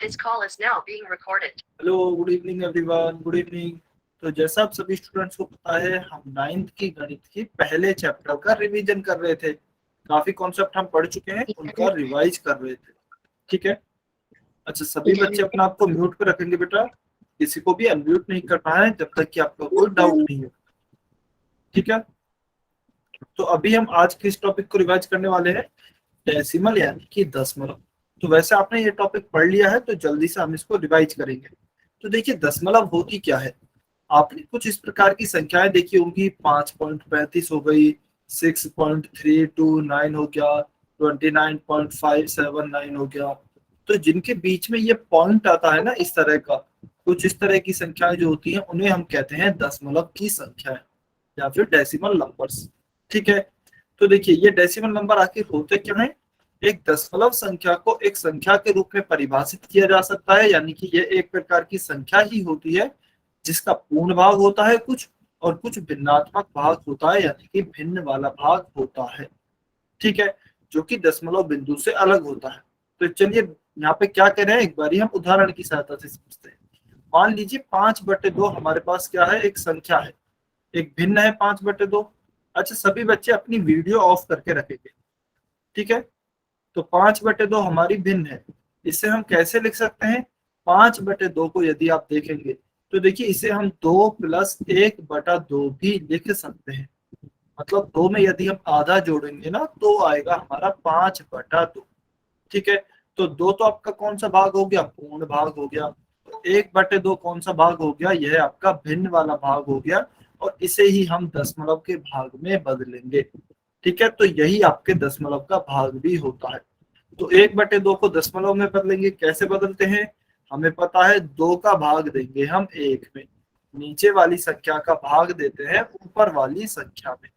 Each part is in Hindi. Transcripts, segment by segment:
This call is now being recorded. Hello, good evening everyone, good evening. तो जैसा आप सभी स्टूडेंट्स को पता है, हम 9th की गणित की पहले चैप्टर का रिवीजन कर रहे थे। काफी कॉन्सेप्ट हम पढ़ चुके हैं, उनका रिवाइज कर रहे थे। ठीक है। अच्छा, सभी बच्चे अपना आपको म्यूट पे रखेंगे बेटा, किसी को भी अनम्यूट नहीं करना है जब तक कि आपका कोई डाउट नहीं हो। ठीक है। तो अभी हम आज किस टॉपिक को रिवाइज करने वाले हैं? डेसिमल यानी कि दशमलव। तो वैसे आपने ये टॉपिक पढ़ लिया है, तो जल्दी से हम इसको रिवाइज करेंगे। तो देखिए, दशमलव होती क्या है। आपने कुछ इस प्रकार की संख्याएं देखी होंगी, 5.35 हो गई, 6.329 हो गया, 29.579 हो गया। तो जिनके बीच में ये पॉइंट आता है ना, इस तरह का, कुछ इस तरह की संख्याएं जो होती हैं, उन्हें हम कहते हैं दशमलव की संख्याएं या फिर डेसिमल नंबर्स। ठीक है। तो देखिए, ये डेसिमल नंबर आखिर होते क्या है। एक दशमलव संख्या को एक संख्या के रूप में परिभाषित किया जा सकता है, यानी कि यह एक प्रकार की संख्या ही होती है जिसका पूर्ण भाग होता है कुछ, और कुछ भिन्नात्मक भाग होता है, यानी कि भिन्न वाला भाग होता है। ठीक है। जो कि दशमलव बिंदु से अलग होता है। तो चलिए, यहाँ पे क्या कह रहे हैं, एक बार हम उदाहरण की सहायता से समझते हैं। मान लीजिए 5/2 हमारे पास क्या है, एक संख्या है, एक भिन्न है 5/2। अच्छा, सभी बच्चे अपनी वीडियो ऑफ करके रखेंगे। ठीक है। तो 5/2 हमारी भिन्न है। इसे हम कैसे लिख सकते हैं? 5/2 को यदि आप देखेंगे तो देखिए, इसे हम 2 + 1/2 भी लिख सकते हैं। मतलब 2 में यदि हम आधा जोड़ेंगे ना, तो आएगा हमारा 5/2। ठीक है। तो 2 तो आपका कौन सा भाग हो गया? पूर्ण भाग हो गया। 1/2 कौन सा भाग हो गया? यह आपका भिन्न वाला भाग हो गया, और इसे ही हम दशमलव के भाग में बदलेंगे। ठीक है। तो यही आपके दशमलव का भाग भी होता है। तो 1/2 को दशमलव में बदलेंगे, कैसे बदलते हैं? हमें पता है, 2 का भाग देंगे हम 1 में, नीचे वाली संख्या का भाग देते हैं ऊपर वाली संख्या में।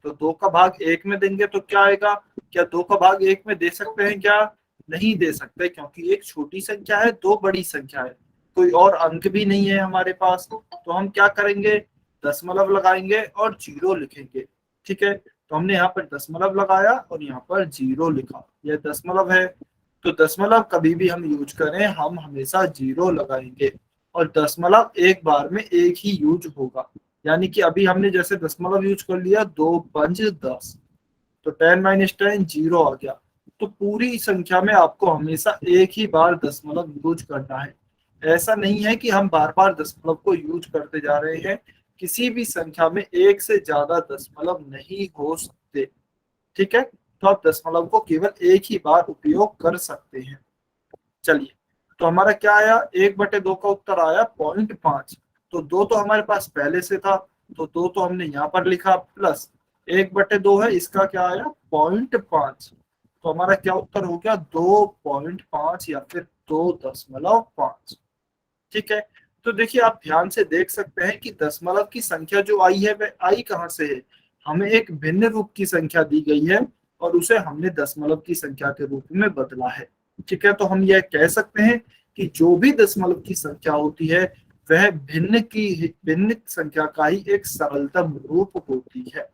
तो 2 का भाग 1 में देंगे तो क्या आएगा? क्या 2 का भाग 1 में दे सकते हैं क्या? नहीं दे सकते, क्योंकि एक छोटी संख्या है, 2 बड़ी संख्या है, कोई और अंक भी नहीं है हमारे पास। तो हम क्या करेंगे? दशमलव लगाएंगे और जीरो लिखेंगे। ठीक है। तो हमने यहाँ पर दशमलव लगाया और यहाँ पर जीरो लिखा, यह दशमलव है। तो दशमलव कभी भी हम यूज करें, हम हमेशा जीरो लगाएंगे, और दशमलव एक बार में एक ही यूज होगा। यानी कि अभी हमने जैसे दशमलव यूज कर लिया, 2×5=10, तो 10 - 10 जीरो आ गया। तो पूरी संख्या में आपको हमेशा एक ही बार दशमलव यूज करना है। ऐसा नहीं है कि हम बार बार दशमलव को यूज करते जा रहे हैं। किसी भी संख्या में एक से ज्यादा दशमलव नहीं हो सकते। ठीक है। तो आप दशमलव को केवल एक ही बार उपयोग कर सकते हैं। चलिए, तो हमारा क्या आया? 1/2 का उत्तर आया 0.5। तो 2 तो हमारे पास पहले से था, तो 2 तो हमने यहाँ पर लिखा, प्लस 1/2 है, इसका क्या आया? 0.5। तो हमारा क्या उत्तर हो गया? 2.5 या फिर 2.5। ठीक है। तो देखिए, आप ध्यान से देख सकते हैं कि दशमलव की संख्या जो आई है, वह आई कहाँ से है? हमें एक भिन्न रूप की संख्या दी गई है, और उसे हमने दशमलव की संख्या के रूप में बदला है। ठीक है। तो हम यह कह सकते हैं कि जो भी दशमलव की संख्या होती है, वह भिन्न संख्या का ही एक सरलतम रूप होती है।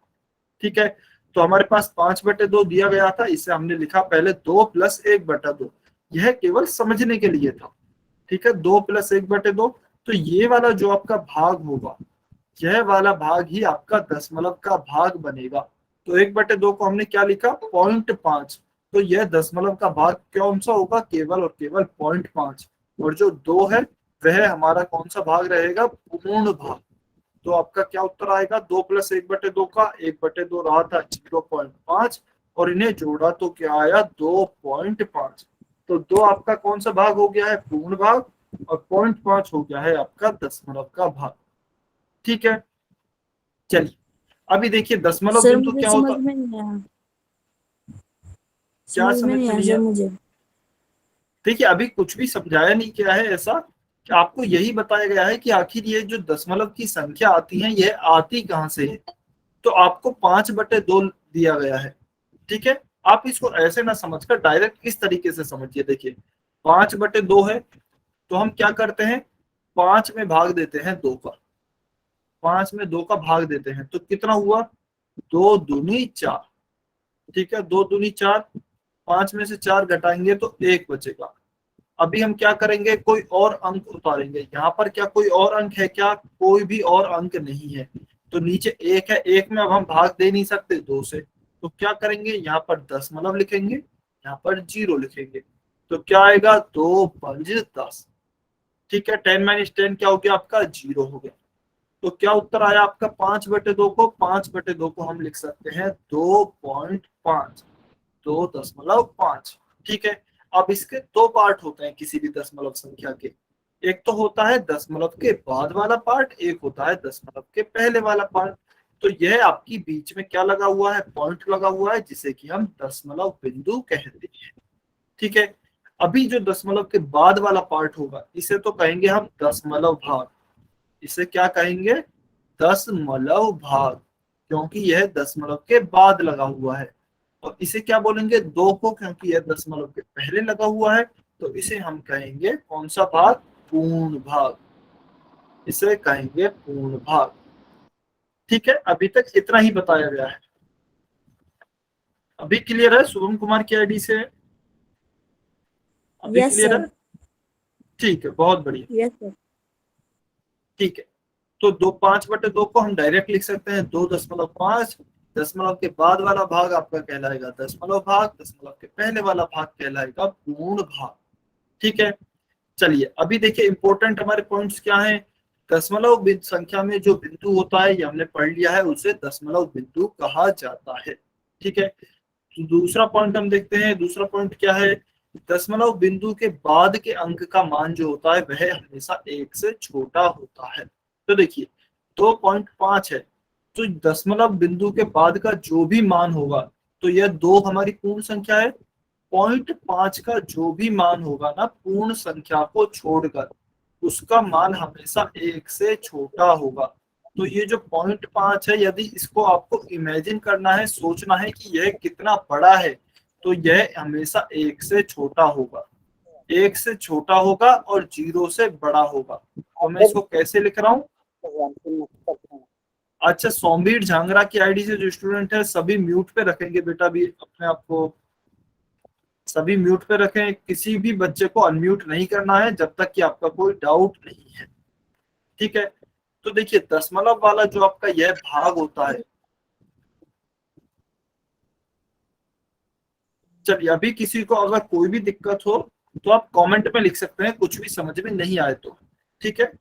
ठीक है। तो हमारे पास 5/2 दिया गया था, इसे हमने लिखा पहले 2 + 1/2। यह केवल समझने के लिए था। ठीक है। 2 + 1/2। तो ये वाला जो आपका भाग होगा, यह वाला भाग ही आपका दशमलव का भाग बनेगा। तो 1/2 को हमने क्या लिखा? 0.5। तो यह दशमलव का भाग कौन सा होगा? केवल और केवल 0.5। और जो 2 है, वह हमारा कौन सा भाग रहेगा? पूर्ण भाग। तो आपका क्या उत्तर आएगा? 2 + 1/2 का 1/2 रहा था 0.5, और इन्हें जोड़ा तो क्या आया? 2.5। तो 2 आपका कौन सा भाग हो गया है? पूर्ण भाग। और 0.5 हो गया है आपका दशमलव का भाग। ठीक है। चलिए, अभी देखिए दशमलव सर बिंदु मुझे क्या समझ होता? में नहीं आया। क्या समझ में समझ नहीं में आया नहीं सर है? मुझे। देखिए, अभी कुछ भी समझाया नहीं गया है ऐसा, कि आपको यही बताया गया है कि आखिर ये जो दशमलव की संख्या आती है, यह आती कहाँ से है। तो आपको 5/2 दिया गया है। ठीक है। आप इसको ऐसे ना समझकर डायरेक्ट इस तरीके से समझिए। देखिए, 5/2 है, तो हम क्या करते हैं? 5 में भाग देते हैं 2 का। 5 में 2 का भाग देते हैं तो कितना हुआ? 2 दूनी 4। ठीक है। 2 दूनी 4, 5 में से 4 घटाएंगे तो 1 बचेगा। अभी हम क्या करेंगे, कोई और अंक उतारेंगे। यहाँ पर क्या कोई और अंक है क्या? कोई भी और अंक नहीं है। तो नीचे एक है, एक में अब हम भाग दे नहीं सकते दो से, तो क्या करेंगे, यहाँ पर दशमलव लिखेंगे, यहाँ पर जीरो लिखेंगे। तो क्या आएगा, 2×10। ठीक है, 10 - 10 क्या हो गया आपका, जीरो हो गया। तो क्या उत्तर आया आपका, 5/2 को, 5/2 को हम लिख सकते हैं 2.5, 2.5। ठीक है। अब इसके दो पार्ट होते हैं किसी भी दशमलव संख्या के। एक तो होता है दशमलव के बाद वाला पार्ट, एक होता है दशमलव के पहले वाला पार्ट। तो यह आपकी बीच में क्या लगा हुआ है, पॉइंट लगा हुआ है, जिसे कि हम दशमलव बिंदु कहते हैं। ठीक है। अभी जो दशमलव के बाद वाला पार्ट होगा, इसे तो कहेंगे हम दशमलव भाग। इसे क्या कहेंगे, दशमलव भाग, क्योंकि यह दशमलव के बाद लगा हुआ है। और इसे क्या बोलेंगे, दो को, क्योंकि यह दशमलव के पहले लगा हुआ है। तो इसे हम कहेंगे कौन सा भाग, पूर्ण भाग। इसे कहेंगे पूर्ण भाग। ठीक है, अभी तक इतना ही बताया गया है। अभी क्लियर है? शुभम कुमार की आईडी से अभी यस क्लियर सर। है? ठीक है, बहुत बढ़िया। Yes sir. ठीक है। तो 5/2 को हम डायरेक्ट लिख सकते हैं 2.5। दशमलव के बाद वाला भाग आपका कहलाएगा दशमलव भाग, दशमलव के पहले वाला भाग कहलाएगा पूर्ण भाग। ठीक है। चलिए अभी देखिए इंपॉर्टेंट हमारे पॉइंट्स क्या हैं। दशमलव संख्या में जो बिंदु होता है, ये हमने पढ़ लिया है, उसे दशमलव बिंदु कहा जाता है। ठीक है। तो दूसरा पॉइंट हम देखते हैं, दूसरा पॉइंट क्या है, दशमलव बिंदु के बाद के अंक का मान जो होता है वह हमेशा एक से छोटा होता है। तो देखिए 2.5 है, तो दशमलव बिंदु के बाद का जो भी मान होगा, तो यह दो हमारी पूर्ण संख्या है। 0.5 का जो भी मान होगा ना पूर्ण संख्या को छोड़कर, उसका मान हमेशा एक से छोटा होगा। तो ये जो 0.5 है, यदि इसको आपको इमेजिन करना है, सोचना है कि यह कितना बड़ा है, तो यह हमेशा एक से छोटा होगा। एक से छोटा होगा और जीरो से बड़ा होगा। तो मैं इसको कैसे लिख रहा हूँ। अच्छा, सौम्बीर झांगरा की आईडी से जो स्टूडेंट है, सभी म्यूट पे रखेंगे बेटा, भी अपने आप को सभी म्यूट पे रखें। किसी भी बच्चे को अनम्यूट नहीं करना है जब तक कि आपका कोई डाउट नहीं है। ठीक है। तो देखिए दशमलव वाला जो आपका यह भाग होता है, चलिए अभी किसी को अगर कोई भी दिक्कत हो तो आप कमेंट में लिख सकते हैं, कुछ भी समझ में नहीं आए तो। ठीक है।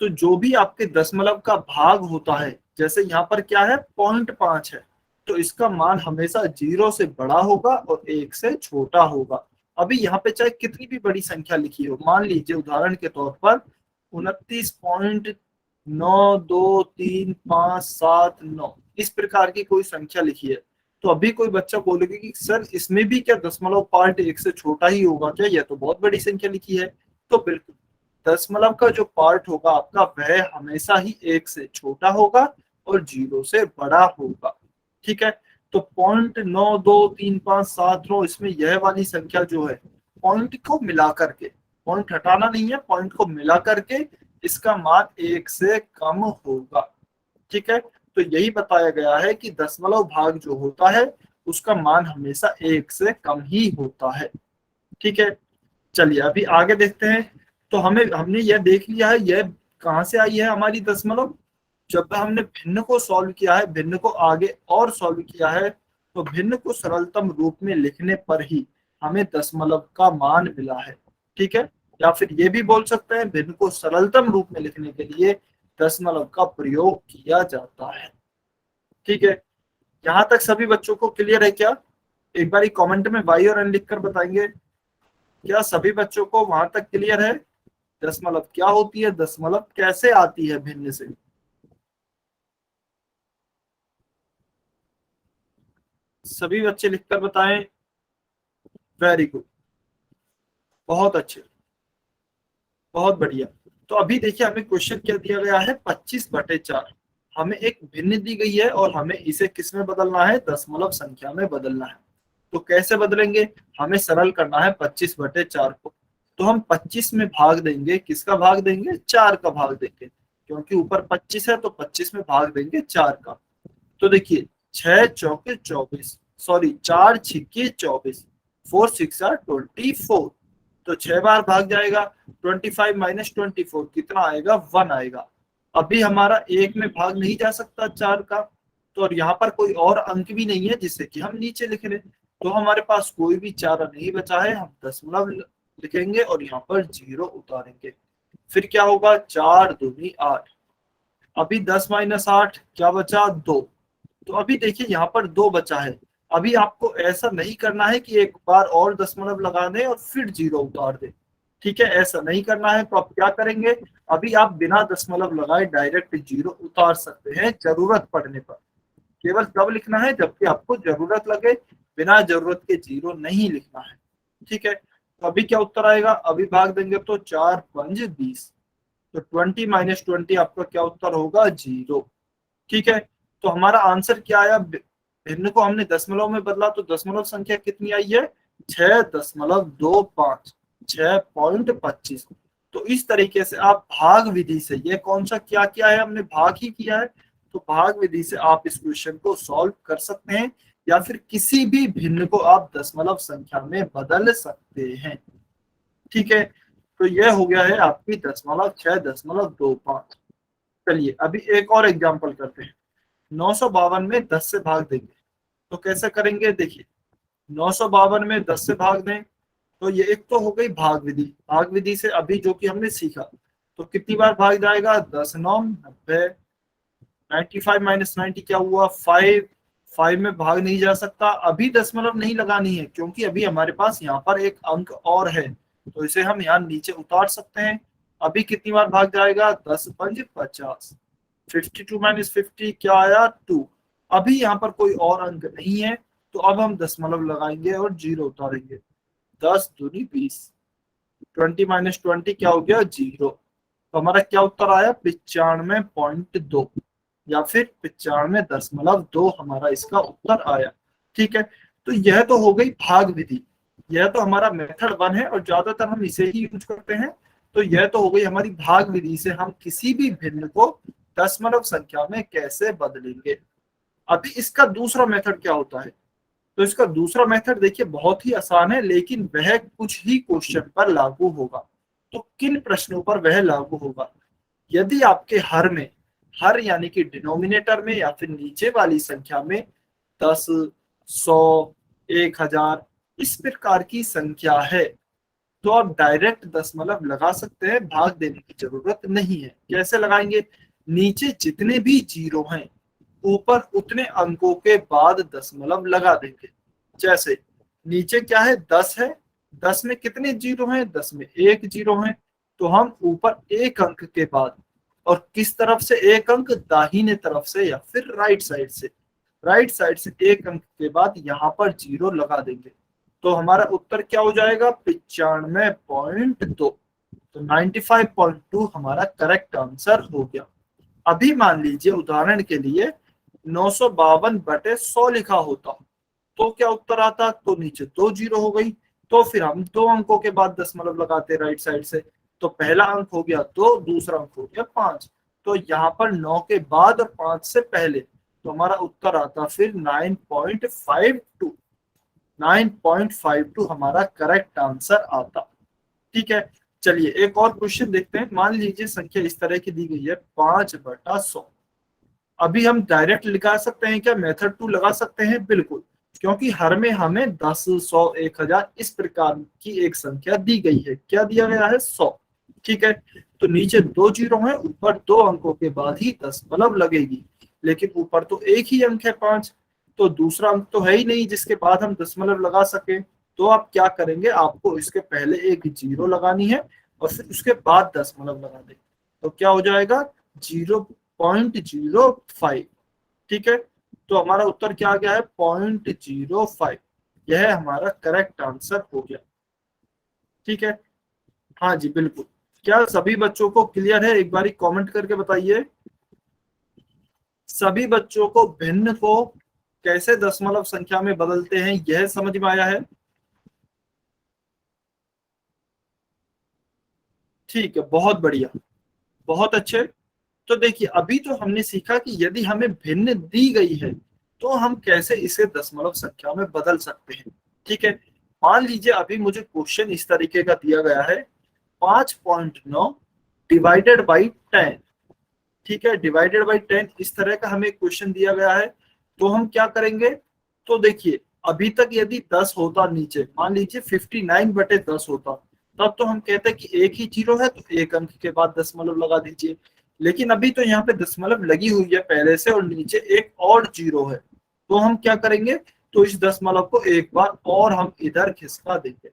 तो जो भी आपके दशमलव का भाग होता है, जैसे यहाँ पर क्या है, 0.5 है, तो इसका मान हमेशा जीरो से बड़ा होगा और एक से छोटा होगा। अभी यहाँ पे चाहे कितनी भी बड़ी संख्या लिखी हो, मान लीजिए उदाहरण के तौर पर 29.923579, इस प्रकार की कोई संख्या लिखी है, तो अभी कोई बच्चा बोलेगा कि सर इसमें भी क्या दशमलव पार्ट एक से छोटा ही होगा क्या, यह तो बहुत बड़ी संख्या लिखी है। तो बिल्कुल, दशमलव का जो पार्ट होगा आपका वह हमेशा ही एक से छोटा होगा और जीरो से बड़ा होगा। ठीक है। तो 0.923579, इसमें यह वाली संख्या जो है, पॉइंट को मिला करके, पॉइंट हटाना नहीं है, पॉइंट को मिला करके इसका मान एक से कम होगा। ठीक है। तो यही बताया गया है कि दशमलव भाग जो होता है उसका मान हमेशा एक से कम ही होता है। ठीक है। चलिए अभी आगे देखते हैं। तो हमने यह देख लिया है, यह कहाँ से आई है हमारी दशमलव। जब हमने भिन्न को सॉल्व किया है, भिन्न को आगे और सॉल्व किया है, तो भिन्न को सरलतम रूप में लिखने पर ही हमें दशमलव का मान मिला है। ठीक है। या फिर ये भी बोल सकते हैं, भिन्न को सरलतम रूप में लिखने के लिए दशमलव का प्रयोग किया जाता है। ठीक है। यहाँ तक सभी बच्चों को क्लियर है क्या? एक बार कमेंट में वाई और एन लिखकर बताएंगे, क्या सभी बच्चों को वहां तक क्लियर है? दशमलव क्या होती है, दशमलव कैसे आती है भिन्न से? सभी बच्चे लिखकर बताएं। वेरी गुड, बहुत अच्छे, बहुत बढ़िया। तो अभी देखिए हमें क्वेश्चन क्या दिया गया है, 25/4। हमें एक भिन्न दी गई है और हमें इसे किस में बदलना है, दशमलव संख्या में बदलना है। तो कैसे बदलेंगे, हमें सरल करना है 25/4 को। तो हम 25 में भाग देंगे, किसका भाग देंगे, 4 का भाग देंगे, क्योंकि ऊपर 25 है तो 25 में भाग देंगे 4 का। तो देखिए 6 चौके 24, सॉरी 4 छिक्के 24, 4 6 24, तो 6 बार भाग जाएगा। 25 माइनस 24 कितना आएगा, 1 आएगा। अभी हमारा एक में भाग नहीं जा सकता 4 का, तो और यहाँ पर कोई और अंक भी नहीं है जिससे कि हम नीचे लिख लें, तो हमारे पास कोई भी चारा नहीं बचा है। हम दशमलव लिखेंगे और यहाँ पर 0 उतारेंगे। फिर क्या होगा, 4 दूनी 8। अभी 10 माइनस 8 क्या बचा, 2। तो अभी देखिए यहाँ पर 2 बचा है। अभी आपको ऐसा नहीं करना है कि एक बार और दशमलव लगा दें और फिर 0 उतार दें, ठीक है, ऐसा नहीं करना है। तो आप क्या करेंगे, अभी आप बिना दशमलव लगाए डायरेक्ट 0 उतार सकते हैं जरूरत पड़ने पर। केवल तब लिखना है जबकि आपको जरूरत लगे, बिना जरूरत के 0 नहीं लिखना है, ठीक है। तो अभी क्या उत्तर आएगा, अभी भाग देंगे तो 4 5 20, तो 20 माइनस 20 आपका क्या उत्तर होगा, 0, ठीक है। तो हमारा आंसर क्या आया, भिन्न को हमने दशमलव में बदला तो दशमलव संख्या कितनी आई है, 6.25, 6.25। तो इस तरीके से आप भाग विधि से, ये कौन सा क्या किया है, हमने भाग ही किया है, तो भाग विधि से आप इस क्वेश्चन को सॉल्व कर सकते हैं, या फिर किसी भी भिन्न को आप दशमलव संख्या में बदल सकते हैं, ठीक है। तो यह हो गया है आपकी 6.25। चलिए अभी एक और एग्जांपल करते हैं। 952 में 10 से भाग देंगे, तो कैसे करेंगे, देखिए 952 में 10 से भाग दें, तो ये एक तो हो गई भाग विधि। भाग विधि से अभी जो कि हमने सीखा, तो कितनी बार भाग जाएगा, 10 9 90। 95 माइनस 90 क्या हुआ, 5। 5 में भाग नहीं जा सकता, अभी दशमलव नहीं लगानी है क्योंकि अभी हमारे पास यहाँ पर एक अंक और है, तो इसे हम यहाँ नीचे उतार सकते हैं। अभी कितनी बार भाग जाएगा, 10 5 50। 52 माइनस 50 क्या आया, 2। अभी यहाँ पर कोई और अंक नहीं है, तो अब हम दशमलव लगाएंगे और 0 उतारेंगे। 10 दूनी 20। 20 माइनस 20 क्या हो गया, 0। तो हमारा क्या उत्तर आया, 95.2, या फिर 95.2 हमारा इसका उत्तर आया, ठीक है। तो यह तो हो गई भाग विधि, यह तो हमारा मेथड 1 है और ज्यादातर हम इसे ही यूज करते हैं। तो यह तो हो गई हमारी भाग विधि से हम किसी भी भिन्न को दशमलव संख्या में कैसे बदलेंगे। अभी इसका दूसरा मेथड क्या होता है, तो इसका दूसरा मेथड देखिए बहुत ही आसान है, लेकिन वह कुछ ही क्वेश्चन पर लागू होगा। तो किन प्रश्नों पर वह लागू होगा, यदि आपके हर में, हर यानी कि डिनोमिनेटर में या फिर नीचे वाली संख्या में 10 100 1000 इस प्रकार की संख्या है, तो आप डायरेक्ट दशमलव लगा सकते हैं, भाग देने की जरूरत नहीं है। कैसे लगाएंगे, नीचे जितने भी 0 हैं ऊपर उतने अंकों के बाद दशमलव लगा देंगे। जैसे नीचे क्या है, 10 है, 10 में कितने 0 हैं, 10 में 1 0 है, तो हम ऊपर एक अंक के बाद, और किस तरफ से एक अंक, दाहिने तरफ से या फिर राइट साइड से, राइट साइड से एक अंक के बाद यहाँ पर 0 लगा देंगे। तो हमारा उत्तर क्या हो जाएगा, 95.2। तो 95.2 हमारा करेक्ट आंसर हो गया। अभी मान लीजिए उदाहरण के लिए 952/100 लिखा होता, तो क्या उत्तर आता, तो नीचे 2 0 हो गई, तो फिर हम 2 अंकों के बाद दशमलव लगाते राइट साइड से। तो पहला अंक हो गया 2, दूसरा अंक हो गया 5, तो यहाँ पर 9 के बाद और 5 से पहले, तो हमारा उत्तर आता फिर 9.52। 9.52 हमारा करेक्ट आंसर आता, ठीक है। चलिए एक और क्वेश्चन देखते हैं। मान लीजिए संख्या इस तरह की दी गई है, 5/100। अभी हम डायरेक्ट लिखा सकते हैं क्या, मेथड 2 लगा सकते हैं, बिल्कुल, क्योंकि हर में हमें 10 100 1000 इस प्रकार की एक संख्या दी गई है। क्या दिया गया है, 100, ठीक है। तो नीचे 2 0 है, ऊपर 2 अंकों के बाद ही दशमलव लगेगी, लेकिन ऊपर तो एक ही अंक है 5, तो दूसरा अंक तो है ही नहीं जिसके बाद हम दशमलव लगा सके। तो आप क्या करेंगे, आपको इसके पहले एक 0 लगानी है और फिर उसके बाद दशमलव लगा देंगे, तो क्या हो जाएगा, 0.05, ठीक है। तो हमारा उत्तर क्या आ गया है, 0.05, यह हमारा करेक्ट आंसर हो गया, ठीक है। हाँ जी बिल्कुल। क्या सभी बच्चों को क्लियर है, एक बारी कमेंट करके बताइए, सभी बच्चों को भिन्न को कैसे दशमलव संख्या में बदलते हैं यह समझ में आया है, ठीक है, बहुत बढ़िया, बहुत अच्छे। तो देखिए अभी तो हमने सीखा कि यदि हमें भिन्न दी गई है तो हम कैसे इसे दशमलव संख्या में बदल सकते हैं, ठीक है। मान लीजिए अभी मुझे क्वेश्चन इस तरीके का दिया गया है, 5.9 डिवाइडेड बाई 10। ठीक है, डिवाइडेड बाई 10 इस तरह का हमें क्वेश्चन दिया गया है। तो हम क्या करेंगे, तो देखिए अभी तक यदि 10 होता नीचे, मान लीजिए 59/10 होता, तब तो हम कहते हैं कि एक ही जीरो है तो एक अंक के बाद दशमलव लगा दीजिए। लेकिन अभी तो यहाँ पे दशमलव लगी हुई है पहले से और नीचे एक और जीरो है, तो हम क्या करेंगे, तो इस दशमलव को एक बार और हम इधर खिसका देंगे।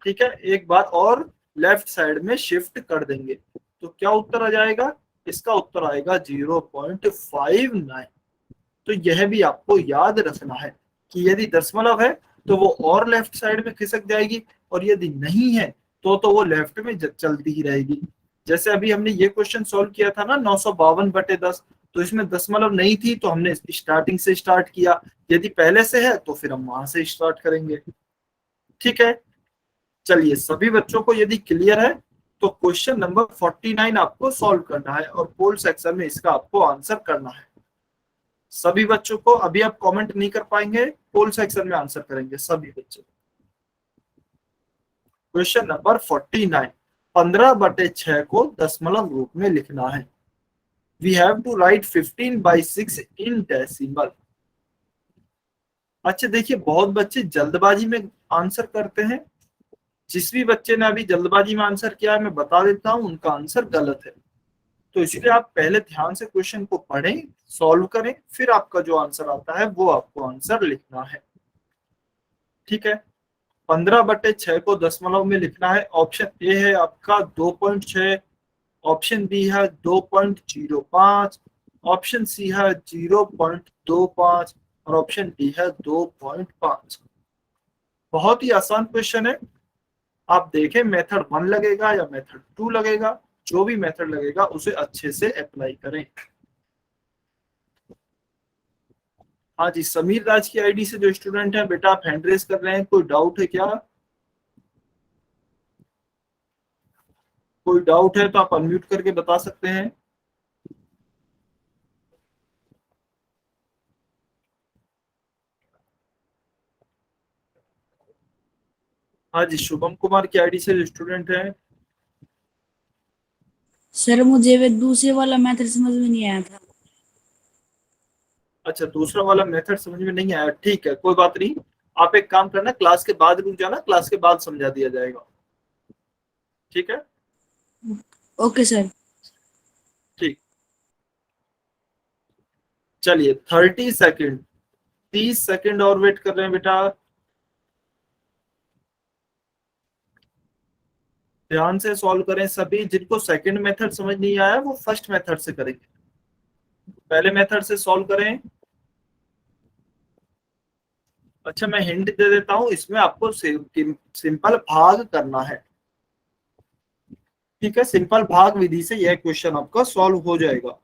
ठीक है, एक बार और लेफ्ट साइड में शिफ्ट कर देंगे, तो क्या उत्तर आ जाएगा, इसका उत्तर आएगा 0.59। तो यह भी आपको याद रखना है कि यदि दशमलव है तो वो और लेफ्ट साइड में खिसक जाएगी, और यदि नहीं है तो वो लेफ्ट में चलती ही रहेगी। जैसे अभी हमने ये क्वेश्चन सॉल्व किया था ना, 952/10, तो इसमें दशमलव नहीं थी तो हमने स्टार्टिंग से स्टार्ट किया, यदि पहले से है तो फिर हम वहां से स्टार्ट करेंगे। ठीक है, चलिए सभी बच्चों को यदि क्लियर है तो क्वेश्चन नंबर 49 आपको सॉल्व करना है और पोल सेक्शन में इसका आपको आंसर करना है। सभी बच्चों को, अभी आप कमेंट नहीं कर पाएंगे, पोल सेक्शन में आंसर करेंगे सभी बच्चे। क्वेश्चन नंबर 49, 15/6 को दशमलव रूप में लिखना है। We have to write 15/6 in decimal. अच्छा देखिए, बहुत बच्चे जल्दबाजी में आंसर करते हैं। जिस भी बच्चे ने अभी जल्दबाजी में आंसर किया है मैं बता देता हूं, उनका आंसर गलत है। तो इसलिए आप पहले ध्यान से क्वेश्चन को पढ़ें, सॉल्व करें, फिर आपका जो आंसर आता है वो आपको आंसर लिखना है। ठीक है, 15/6 को दशमलव में लिखना है। ऑप्शन ए है आपका 2.6, ऑप्शन बी है 2.05, ऑप्शन सी है 0.25 और ऑप्शन डी है 2.5। बहुत ही आसान क्वेश्चन है। आप देखें मेथड 1 लगेगा या मेथड 2 लगेगा, जो भी मेथड लगेगा उसे अच्छे से अप्लाई करें। हाँ जी, समीर राज की आईडी से जो स्टूडेंट है बेटा, आप हैंड रेस कर रहे हैं, कोई डाउट है क्या? कोई डाउट है तो आप अनम्यूट करके बता सकते हैं। हाँ जी, शुभम कुमार की आईडी से जो स्टूडेंट है। सर मुझे वे दूसरे वाला मेथड समझ में नहीं आया था। अच्छा, दूसरा वाला मेथड समझ में नहीं आया, ठीक है कोई बात नहीं। आप एक काम करना, क्लास के बाद रुक जाना, क्लास के बाद समझा दिया जाएगा। ठीक है, ओके सर। ठीक। चलिए 30 सेकेंड, 30 सेकेंड और वेट कर रहे हैं बेटा। ध्यान से सॉल्व करें सभी। जिनको सेकंड मेथड समझ नहीं आया वो फर्स्ट मेथड से करेंगे, पहले मेथड से सॉल्व करें। अच्छा मैं हिंट दे देता हूं, इसमें आपको सिंपल भाग करना है। ठीक है, सिंपल भाग विधि से यह क्वेश्चन आपका सॉल्व हो जाएगा।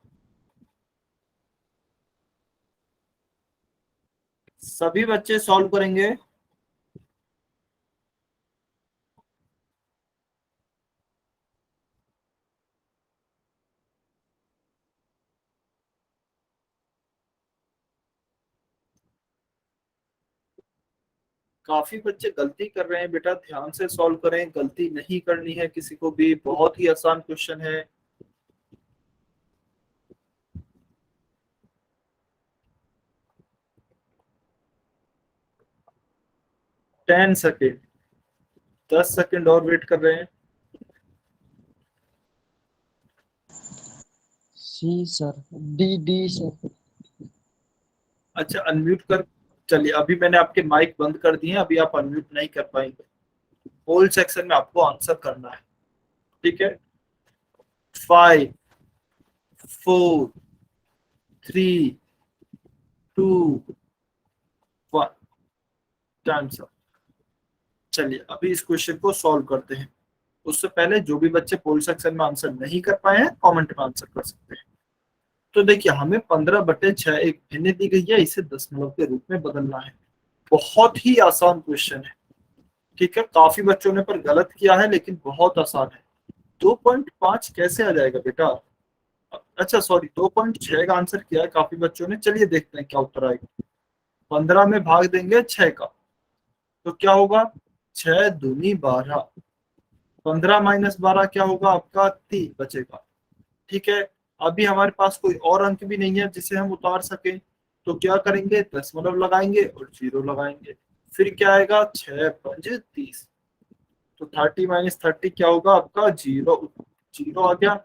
सभी बच्चे सॉल्व करेंगे। काफी बच्चे गलती कर रहे हैं बेटा, ध्यान से सॉल्व करें, गलती नहीं करनी है किसी को भी, बहुत ही आसान क्वेश्चन है। 10 सेकेंड, 10 सेकेंड और वेट कर रहे हैं। सी सर, डी डी सर। अच्छा अनम्यूट कर, चलिए अभी मैंने आपके माइक बंद कर दिए हैं, अभी आप अनम्यूट नहीं कर पाएंगे। होल सेक्शन में आपको आंसर करना है। ठीक है, 5, 4, 3, 2, 1, टाइम्स अप। चलिए अभी इस क्वेश्चन को सॉल्व करते हैं। उससे पहले जो भी बच्चे पोल सेक्शन में आंसर नहीं कर पाए हैं कमेंट में आंसर कर सकते हैं। तो देखिए हमें 15/6 एक भिन्न दी गई है, इसे दशमलव के रूप में बदलना है। बहुत ही आसान क्वेश्चन है। ठीक है, काफी बच्चों ने पर गलत किया है लेकिन बहुत आसान है। 2.5 कैसे आ जाएगा बेटा? अच्छा सॉरी, 2.6 का आंसर किया है काफी बच्चों ने। चलिए देखते हैं क्या उत्तर आएगा। 15 में भाग देंगे 6 का, तो क्या होगा, 6 दूनी 12, 15 माइनस 12 क्या होगा आपका 3 बचेगा। ठीक है, अभी हमारे पास कोई और अंक भी नहीं है जिसे हम उतार सके, तो क्या करेंगे, दशमलव लगाएंगे और जीरो लगाएंगे। फिर क्या आएगा, 6 5 30, तो 30 माइनस 30 क्या होगा आपका, जीरो। जीरो आ गया,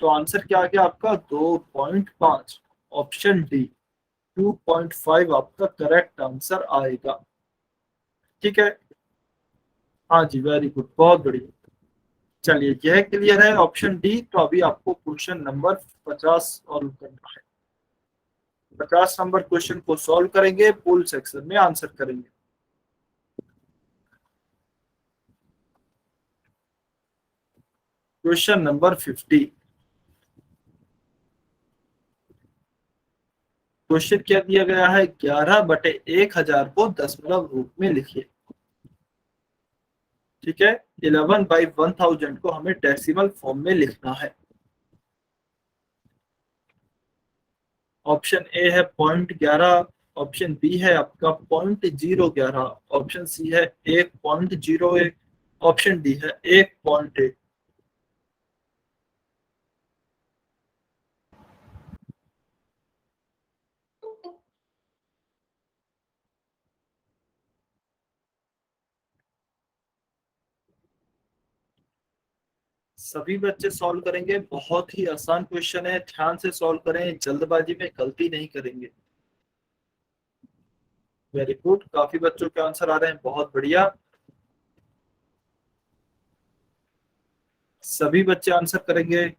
तो आंसर क्या आ गया आपका, 2.5। ऑप्शन डी 2.5 आपका करेक्ट आंसर आएगा। ठीक है, हाँ जी, वेरी गुड, बहुत बढ़िया। चलिए, यह क्लियर है ऑप्शन डी। तो अभी आपको क्वेश्चन नंबर 50 सॉल्व करना है। 50 नंबर क्वेश्चन को सॉल्व करेंगे, फुल सेक्शन में आंसर करेंगे। Question number 50। क्वेश्चन क्या दिया गया है, 11/1000 को दशमलव रूप में लिखिए। ठीक है, 11/1000 को हमें डेसिमल फॉर्म में लिखना है। ऑप्शन ए है 0.11, ऑप्शन बी है आपका 0.011, ऑप्शन सी है 1.01, ऑप्शन डी है 1.1। सभी बच्चे सॉल्व करेंगे, बहुत ही आसान क्वेश्चन है, ध्यान से सॉल्व करें, जल्दबाजी में गलती नहीं करेंगे। वेरी गुड, काफी बच्चों के आंसर आ रहे हैं, बहुत बढ़िया। सभी बच्चे आंसर करेंगे।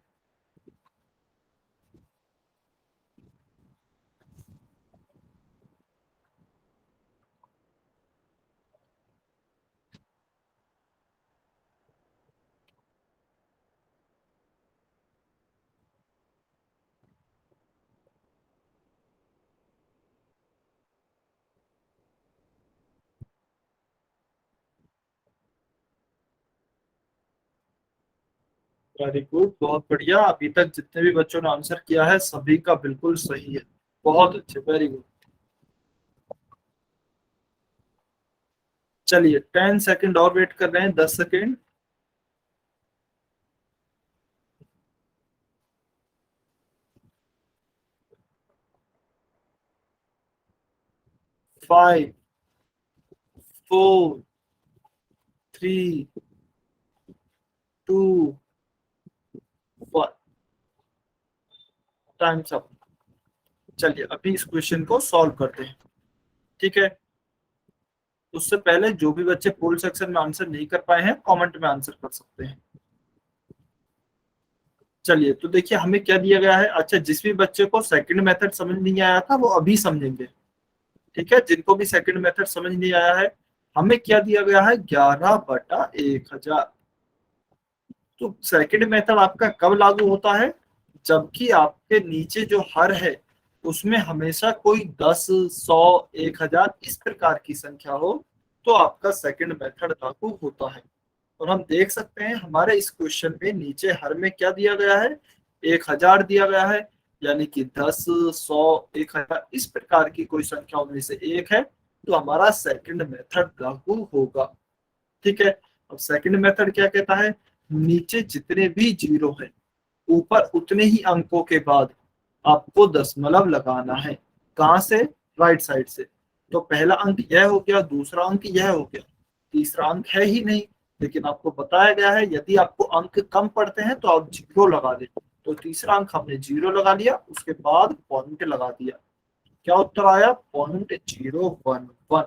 वेरी गुड, बहुत बढ़िया। अभी तक जितने भी बच्चों ने आंसर किया है सभी का बिल्कुल सही है, बहुत अच्छे, वेरी गुड। चलिए 10 सेकंड और वेट कर रहे हैं, 10 सेकंड। 5 4 3 2 1, times up. चलिए अभी इस क्वेश्चन को सॉल्व करते हैं। ठीक है, उससे पहले जो भी बच्चे फुल सेक्शन में आंसर नहीं कर पाए हैं, कमेंट में आंसर कर सकते हैं। चलिए, तो देखिए हमें क्या दिया गया है। अच्छा, जिस भी बच्चे को सेकंड मेथड समझ नहीं आया था वो अभी समझेंगे। ठीक है, जिनको भी सेकंड मेथड समझ नहीं आया है, हमें क्या दिया गया है, 11/1000। तो सेकंड मेथड आपका कब लागू होता है, जबकि आपके नीचे जो हर है उसमें हमेशा कोई 10, 100, 1000 इस प्रकार की संख्या हो, तो आपका सेकंड मेथड लागू होता है। और हम देख सकते हैं हमारे इस क्वेश्चन में नीचे हर में क्या दिया गया है, 1000 दिया गया है, यानी कि 10, 100, 1000 इस प्रकार की कोई संख्या उनमें से एक है, तो हमारा सेकंड मेथड लागू होगा। ठीक है, अब सेकंड मेथड क्या कहता है, नीचे जितने भी जीरो हैं ऊपर उतने ही अंकों के बाद आपको दशमलव लगाना है। कहां से, राइट साइड से। तो पहला अंक यह हो गया, दूसरा अंक यह हो गया, तीसरा अंक है ही नहीं, लेकिन आपको बताया गया है यदि आपको अंक कम पड़ते हैं तो आप जीरो लगा दें। तो तीसरा अंक हमने जीरो लगा लिया, उसके बाद पॉइंट लगा दिया। क्या उत्तर आया, 0.011।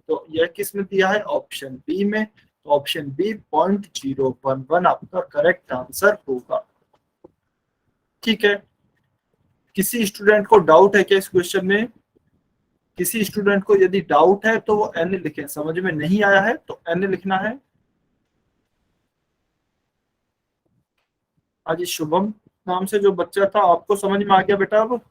तो यह किस में दिया है, ऑप्शन बी में। तो ऑप्शन बी 0.011 आपका करेक्ट आंसर होगा। ठीक है, किसी स्टूडेंट को डाउट है क्या इस क्वेश्चन में, किसी स्टूडेंट को यदि डाउट है तो वो एन लिखे, समझ में नहीं आया है तो एन लिखना है। आज शुभम नाम से जो बच्चा था, आपको समझ में आ गया बेटा अब,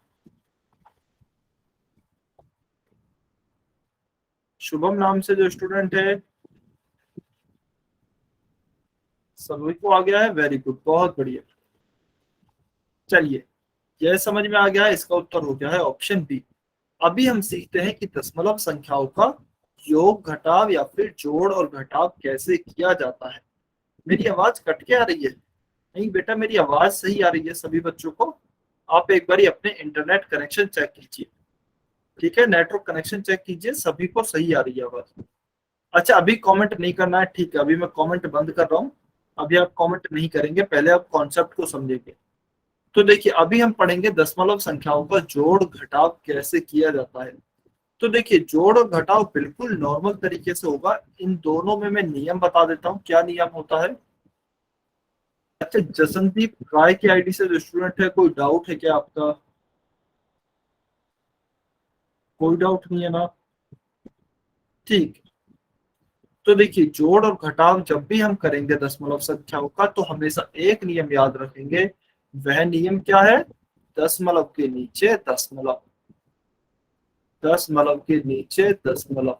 शुभम नाम से जो स्टूडेंट है, सभी को आ गया है, वेरी गुड, बहुत बढ़िया। चलिए, यह समझ में आ गया है, इसका उत्तर हो गया है ऑप्शन बी। अभी हम सीखते हैं कि दशमलव संख्याओं का योग घटाव या फिर जोड़ और घटाव कैसे किया जाता है। मेरी आवाज कट के आ रही है? नहीं बेटा, मेरी आवाज सही आ रही है सभी बच्चों को। आप एक बार अपने इंटरनेट कनेक्शन चेक कीजिए, ठीक है, नेटवर्क कनेक्शन चेक कीजिए, सभी को सही आ रही है आवाज। अच्छा, अभी कमेंट नहीं करना है, ठीक है, अभी मैं कमेंट बंद कर रहा हूँ। अभी आप कमेंट नहीं करेंगे, पहले आप कॉन्सेप्ट को समझेंगे। तो देखिए, अभी हम पढ़ेंगे दशमलव संख्याओं का जोड़ घटाव कैसे किया जाता है। तो देखिए, जोड़ और घटाव बिल्कुल नॉर्मल तरीके से होगा। इन दोनों में मैं नियम बता देता हूँ, क्या नियम होता है। अच्छा, जसनदीप राय की आईडी से जो स्टूडेंट है, कोई डाउट है क्या आपका? कोई डाउट नहीं है ना? ठीक। तो देखिए, जोड़ और घटाव जब भी हम करेंगे दशमलव संख्याओं का, तो हमेशा एक नियम याद रखेंगे। वह नियम क्या है? दशमलव के नीचे दशमलव, दशमलव के नीचे दशमलव।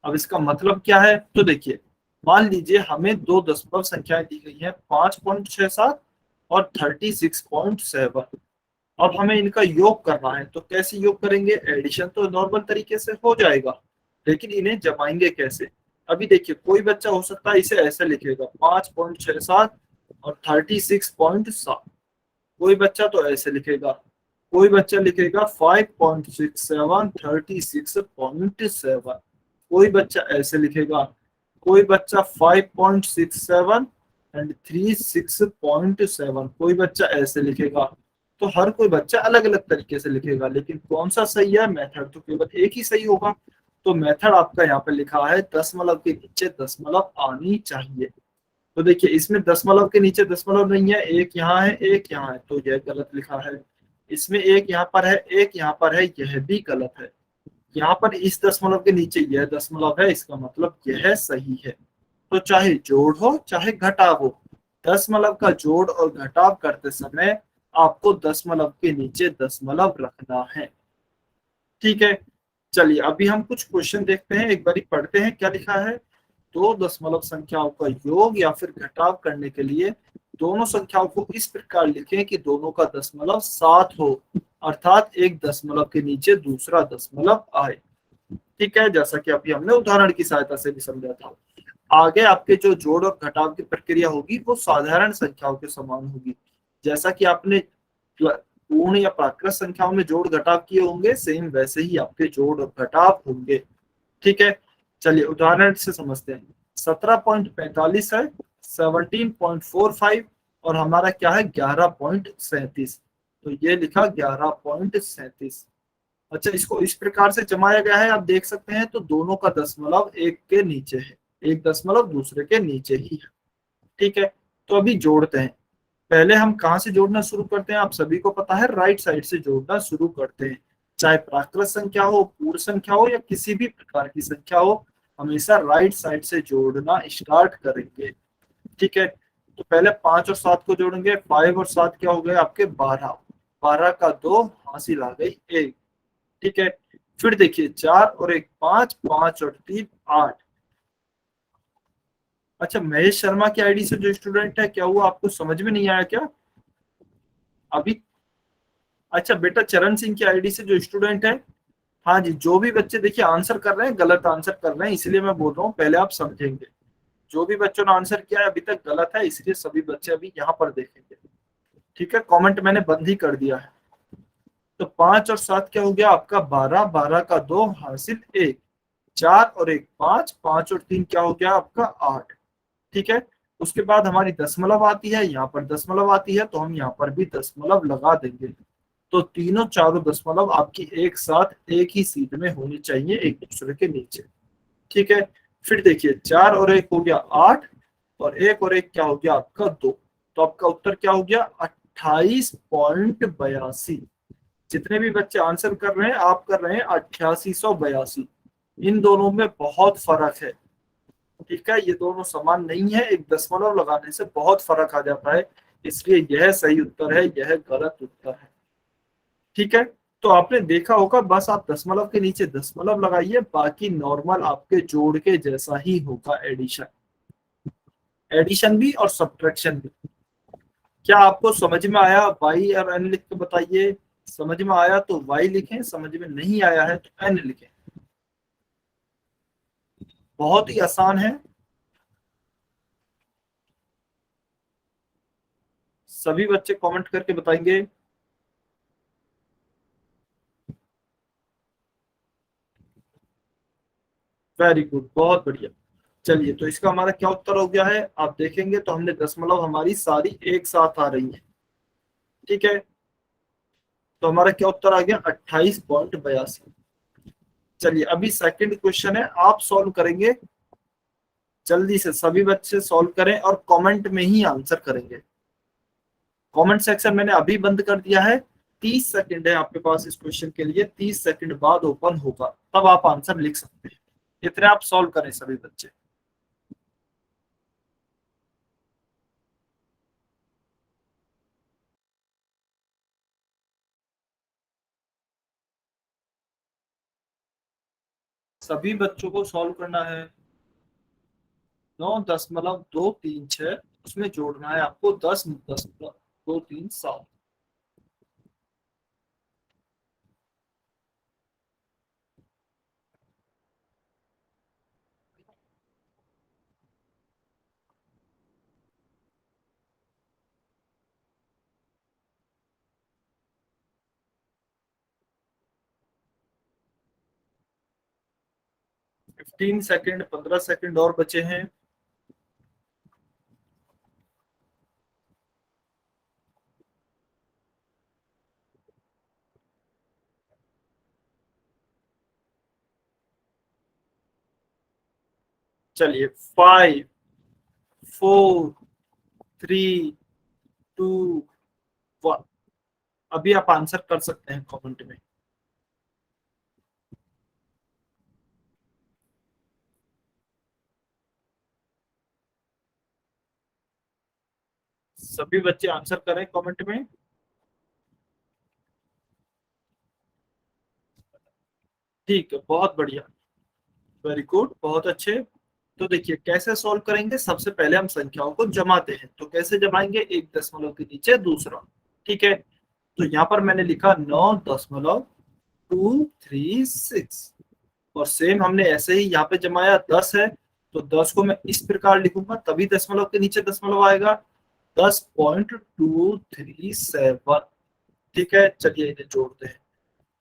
अब इसका मतलब क्या है? तो देखिए, मान लीजिए हमें दो दशमलव संख्याएं दी गई हैं, 5.67 और 36.7। अब हमें इनका योग करना है, तो कैसे योग करेंगे? एडिशन तो नॉर्मल तरीके से हो जाएगा, लेकिन इन्हें जमाएंगे कैसे? अभी देखिए, कोई बच्चा हो सकता है इसे ऐसे लिखेगा, 5.67 और 36.7। कोई बच्चा तो ऐसे लिखेगा, कोई बच्चा लिखेगा 5.67 36.7। कोई बच्चा ऐसे लिखेगा, कोई बच्चा 5.67 एंड 36.7। कोई बच्चा ऐसे लिखेगा। तो हर कोई बच्चा अलग अलग तरीके से लिखेगा, लेकिन कौन सा सही है? मेथड तो केवल एक ही सही होगा। तो मेथड आपका यहाँ पे लिखा है, दशमलव के नीचे दशमलव आनी चाहिए। तो देखिए, इसमें दशमलव के नीचे दशमलव नहीं है, एक यहाँ है एक यहाँ है, तो यह गलत लिखा है। इसमें एक यहाँ पर है एक यहाँ पर है, यह भी गलत है। यहाँ पर इस दशमलव के नीचे यह दशमलव है, इसका मतलब यह सही है। तो चाहे जोड़ हो चाहे घटाव हो, दशमलव का जोड़ और घटाव करते समय आपको दशमलव के नीचे दशमलव रखना है, ठीक है। चलिए, अभी हम कुछ क्वेश्चन देखते हैं, एक बारी पढ़ते हैं क्या लिखा है। दो दशमलव संख्याओं का योग या फिर घटाव करने के लिए दोनों संख्याओं को इस प्रकार लिखें कि दोनों का दशमलव 7 हो, अर्थात एक दशमलव के नीचे दूसरा दशमलव आए, ठीक है, जैसा कि अभी हमने उदाहरण की सहायता से भी समझा था। आगे आपके जो जोड़ और घटाव की प्रक्रिया होगी वो साधारण संख्याओं के समान होगी। जैसा कि आपने पूर्ण या प्राकृत संख्याओं में जोड़ घटाव किए होंगे, सेम वैसे ही आपके जोड़ और घटाव होंगे, ठीक है। चलिए, उदाहरण से समझते हैं। 17.45 है, 17.45 और हमारा क्या है? 11.37। तो ये लिखा 11.37। अच्छा, इसको इस प्रकार से जमाया गया है, आप देख सकते हैं। तो दोनों का दशमलव एक के नीचे है, एक दशमलव दूसरे के नीचे ही है, ठीक है। तो अभी जोड़ते हैं। पहले हम कहाँ से जोड़ना शुरू करते हैं? आप सभी को पता है, राइट साइड से जोड़ना शुरू करते हैं। चाहे प्राकृत संख्या हो, पूर्ण संख्या हो या किसी भी प्रकार की संख्या हो, हमेशा राइट साइड से जोड़ना स्टार्ट करेंगे, ठीक है। तो पहले 5 और 7 को जोड़ेंगे। 5 और 7 क्या हो गए आपके? 12। 12 का 2 हासिल आ गई 1, ठीक है। फिर देखिए, 4 और 1 5, 5 और 3 8। अच्छा, महेश शर्मा की आईडी से जो स्टूडेंट है, क्या हुआ? आपको समझ में नहीं आया क्या अभी? अच्छा बेटा, चरण सिंह की आईडी से जो स्टूडेंट है, हाँ जी, जो भी बच्चे देखिए आंसर कर रहे हैं, गलत आंसर कर रहे हैं, इसलिए मैं बोल रहा हूँ, पहले आप समझेंगे। जो भी बच्चों ने आंसर किया है अभी तक गलत है, इसलिए सभी बच्चे अभी यहाँ पर देखेंगे, ठीक है। कमेंट मैंने बंद ही कर दिया है। तो 5 और 7 क्या हो गया आपका? 12। 12 का 2 हासिल 1। 4 और 1 5, 5 और 3 क्या हो गया आपका? 8, ठीक है। उसके बाद हमारी दशमलव आती है, यहाँ पर दशमलव आती है, तो हम यहाँ पर भी दशमलव लगा देंगे। तो तीनों चारों दशमलव आपकी एक साथ एक ही सीध में होनी चाहिए, एक दूसरे के नीचे, ठीक है। फिर देखिए, 4 और 1 हो गया 8 और 1 और 1 क्या हो गया आपका? 2। तो आपका उत्तर क्या हो गया? 28.82। जितने भी बच्चे आंसर कर रहे हैं, आप कर रहे हैं 8882। इन दोनों में बहुत फर्क है, ठीक है। ये दोनों समान नहीं है, एक दशमलव लगाने से बहुत फर्क आ जाता है, इसलिए यह सही उत्तर है, यह गलत उत्तर है, ठीक है। तो आपने देखा होगा, बस आप दशमलव के नीचे दशमलव लगाइए, बाकी नॉर्मल आपके जोड़ के जैसा ही होगा। एडिशन, एडिशन भी और सब्ट्रैक्शन भी। क्या आपको समझ में आया? वाई और एन लिख के बताइए। समझ में आया तो वाई लिखें, समझ में नहीं आया है तो एन लिखें। बहुत ही आसान है। सभी बच्चे कमेंट करके बताएंगे। वेरी गुड, बहुत बढ़िया। चलिए, तो इसका हमारा क्या उत्तर हो गया है, आप देखेंगे तो हमने दशमलव हमारी सारी एक साथ आ रही है। ठीक है, तो हमारा क्या उत्तर आ गया, 28.82। चलिए, अभी सेकंड क्वेश्चन है, आप सॉल्व करेंगे। जल्दी से सभी बच्चे सॉल्व करें और कमेंट में ही आंसर करेंगे। कमेंट सेक्शन मैंने अभी बंद कर दिया है। 30 सेकंड है आपके पास इस क्वेश्चन के लिए, 30 सेकंड बाद ओपन होगा, तब आप आंसर लिख सकते हैं। इतने आप सॉल्व करें सभी बच्चे। सभी बच्चों को सॉल्व करना है। 9.236, उसमें जोड़ना है आपको 10.237। 15 सेकंड, 15 सेकंड और बचे हैं। चलिए, 5, 4, 3, 2, 1। अभी आप आंसर कर सकते हैं कमेंट में। सभी बच्चे आंसर करें कमेंट में। ठीक है, बहुत बढ़िया, वेरी गुड, बहुत अच्छे। तो देखिए कैसे सॉल्व करेंगे, सबसे पहले हम संख्याओं को जमाते हैं। तो कैसे जमाएंगे, एक दशमलव के नीचे दूसरा। ठीक है, तो यहाँ पर मैंने लिखा 9.236, और सेम हमने ऐसे ही यहाँ पे जमाया। 10 है तो 10 को मैं इस प्रकार लिखूंगा, तभी दशमलव के नीचे दशमलव आएगा। 10.237। ठीक है, चलिए इन्हें जोड़ते हैं।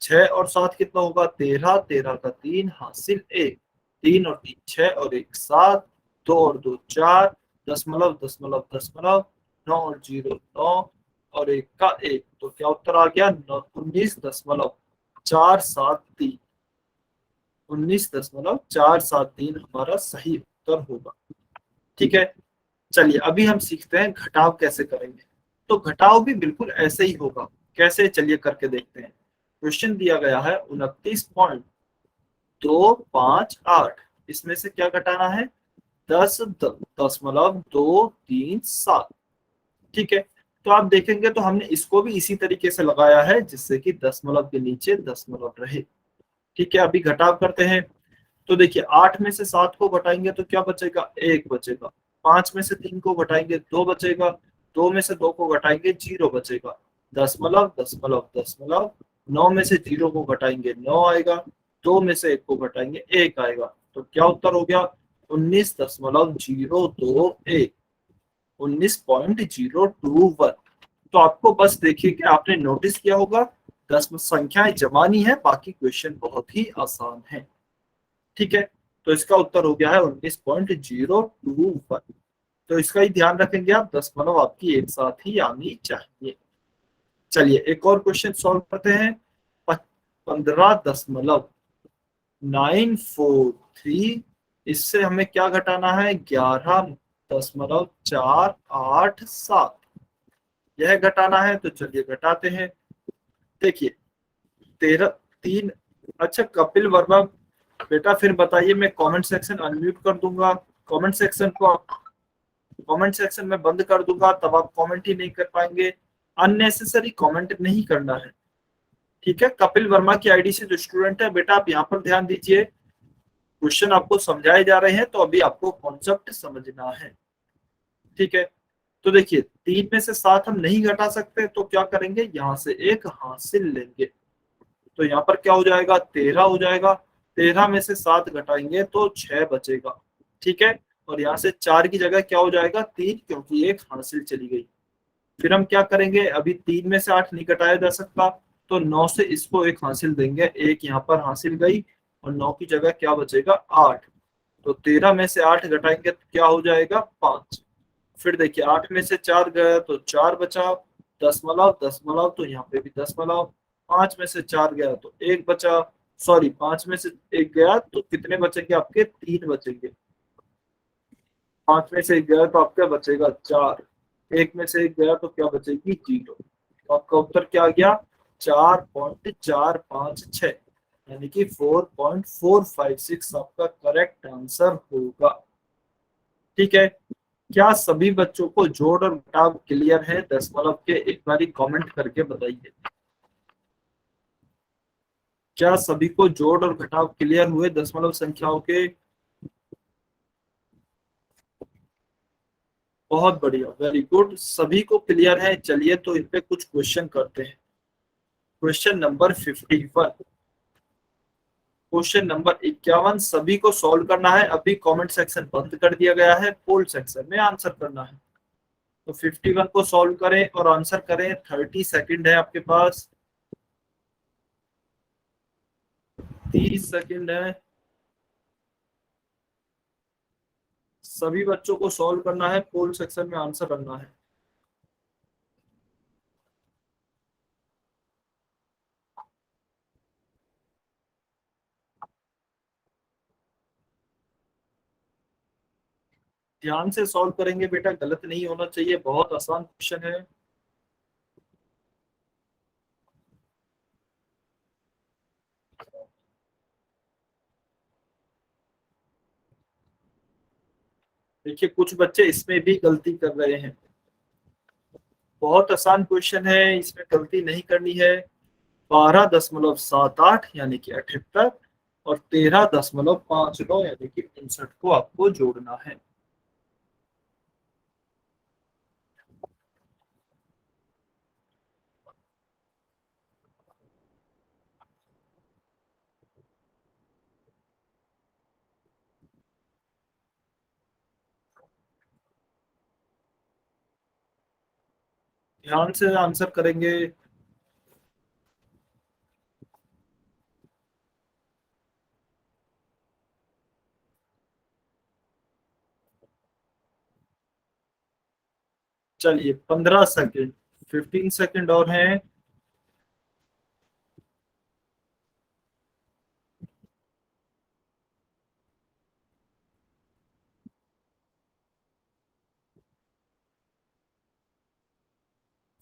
6 और 7 कितना होगा, 13, 13 का 3 हासिल 1, 3 और 3 6 और 1 7, 2 और 2 4, दशमलव दशमलव दशमलव, 9 और 0 9 और 1 का 1। तो क्या उत्तर आ गया, 19.473। 19.473 हमारा सही उत्तर होगा। ठीक है, चलिए अभी हम सीखते हैं घटाव कैसे करेंगे। तो घटाव भी बिल्कुल ऐसे ही होगा। कैसे, चलिए करके देखते हैं। क्वेश्चन दिया गया है 29.258, इसमें से क्या घटाना है, 10.237। ठीक है, तो आप देखेंगे तो हमने इसको भी इसी तरीके से लगाया है, जिससे कि दशमलव के नीचे दशमलव रहे। ठीक है, अभी घटाव करते हैं। तो देखिए, 8 में से 7 को घटाएंगे तो क्या बचेगा, 1 बचेगा। 5 में से 3 को घटाएंगे 2 बचेगा। 2 में से 2 को घटाएंगे 0 बचेगा। दशमलव दशमलव दशमलव, 9 में से 0 को घटाएंगे 9 आएगा। 2 में से 1 को घटाएंगे 1 आएगा। तो क्या उत्तर हो गया, 19.021। 19.021। तो आपको बस देखिए कि आपने नोटिस किया होगा, दशमलव संख्याएं जमानी है, बाकी क्वेश्चन बहुत ही आसान है। ठीक है, तो इसका उत्तर हो गया है 19.021। तो इसका ही ध्यान रखेंगे आप, दशमलव आपकी एक साथ ही आनी चाहिए। चलिए एक और क्वेश्चन सॉल्व करते हैं। 15.943, इससे हमें क्या घटाना है, 11.487, यह घटाना है। तो चलिए घटाते हैं। देखिए 13 3, अच्छा कपिल वर्मा बेटा फिर बताइए, मैं कमेंट सेक्शन अनम्यूट कर दूंगा। कमेंट सेक्शन को कमेंट सेक्शन में बंद कर दूंगा, तब आप कमेंट ही नहीं कर पाएंगे। अननेसेसरी कमेंट नहीं करना है। ठीक है, कपिल वर्मा की आईडी से जो स्टूडेंट है बेटा, आप यहाँ पर ध्यान दीजिए। क्वेश्चन आपको समझाए जा रहे हैं, तो अभी आपको कॉन्सेप्ट समझना है। ठीक है, तो देखिए 3 में से 7 हम नहीं घटा सकते, तो क्या करेंगे, यहाँ से एक हासिल लेंगे। तो यहाँ पर क्या हो जाएगा, 13 हो जाएगा। 13 में से 7 घटाएंगे तो 6 बचेगा, ठीक है। और यहाँ से 4 की जगह क्या हो जाएगा 3, क्योंकि एक हासिल चली गई। फिर हम क्या करेंगे, अभी 3 में से 8 नहीं घटाया जा सकता, तो 9 से इसको एक हासिल देंगे, एक यहाँ पर हासिल गई, और 9 की जगह क्या बचेगा 8। तो 13 में से 8 घटाएंगे तो क्या हो जाएगा 5। फिर देखिए 8 में से 4 गया तो 4 बचा, दशमलव दशमलव तो यहाँ पे भी दशमलव, 5 में से 4 गया तो 1 बचा, सॉरी 5 में से 1 गया तो कितने बचेंगे आपके 3 बचेंगे, 5 में से 1 गया तो आपका बचेगा 4, 1 में से 1 गया तो क्या बचेगी 0। तो आपका उत्तर क्या आ गया 4.456, यानी कि 4.456 आपका करेक्ट आंसर होगा, ठीक है। क्या सभी बच्चों को जोड़ और घटाव क्लियर है दशमलव के, एक बारी कमेंट करके बताइए। क्या सभी को जोड़ और घटाव क्लियर हुए दशमलव संख्याओं के? बहुत बढ़िया, वेरी गुड, सभी को क्लियर है। चलिए तो इन पे कुछ क्वेश्चन करते हैं। क्वेश्चन नंबर 51, क्वेश्चन नंबर 51 सभी को सॉल्व करना है। अभी कमेंट सेक्शन बंद कर दिया गया है, पोल सेक्शन में आंसर करना है। तो 51 को सॉल्व करें और आंसर करें, 30 सेकंड है आपके पास, 30 सेकंड है। सभी बच्चों को सॉल्व करना है, पोल सेक्शन में आंसर करना है। ध्यान से सॉल्व करेंगे बेटा, गलत नहीं होना चाहिए, बहुत आसान क्वेश्चन है। देखिए कुछ बच्चे इसमें भी गलती कर रहे हैं, बहुत आसान क्वेश्चन है, इसमें गलती नहीं करनी है। 12.78 यानी कि 78 और 13.59 यानी कि 59 को आपको जोड़ना है। ध्यान से आंसर करेंगे। चलिए 15 सेकंड, 15 सेकंड और हैं।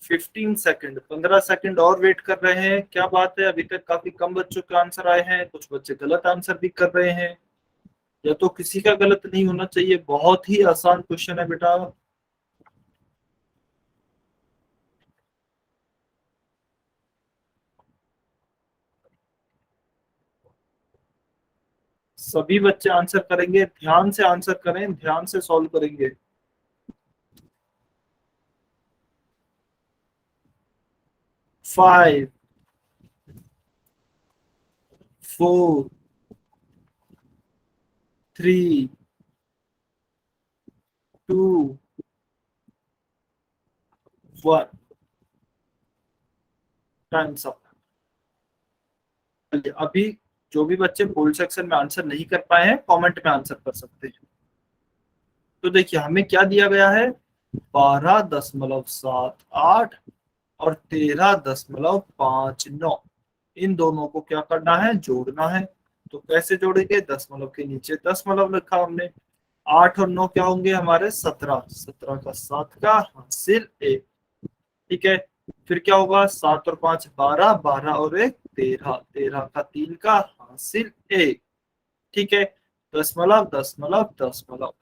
फिफ्टीन सेकंड, 15 सेकंड और वेट कर रहे हैं। क्या बात है, अभी तक काफी कम बच्चों के आंसर आए हैं, कुछ बच्चे गलत आंसर भी कर रहे हैं, या तो किसी का गलत नहीं होना चाहिए। बहुत ही आसान क्वेश्चन है बेटा। सभी बच्चे आंसर करेंगे, ध्यान से आंसर करें, ध्यान से सॉल्व करेंगे। 5 4 3 2 1, टाइम्स अप। अभी जो भी बच्चे पोल सेक्शन में आंसर नहीं कर पाए हैं, कमेंट में आंसर कर सकते हैं। तो देखिए हमें क्या दिया गया है, 12.78 और 13.59, इन दोनों को क्या करना है, जोड़ना है। तो कैसे जोड़ेंगे, दशमलव के नीचे दशमलव लिखा हमने, 8 और 9 क्या होंगे हमारे 17, 17 का 7 का हासिल 1, ठीक है। फिर क्या होगा, 7 और 5 12, 12 और 1 13, 13 का 3 का हासिल 1, ठीक है। दशमलव दशमलव दशमलव,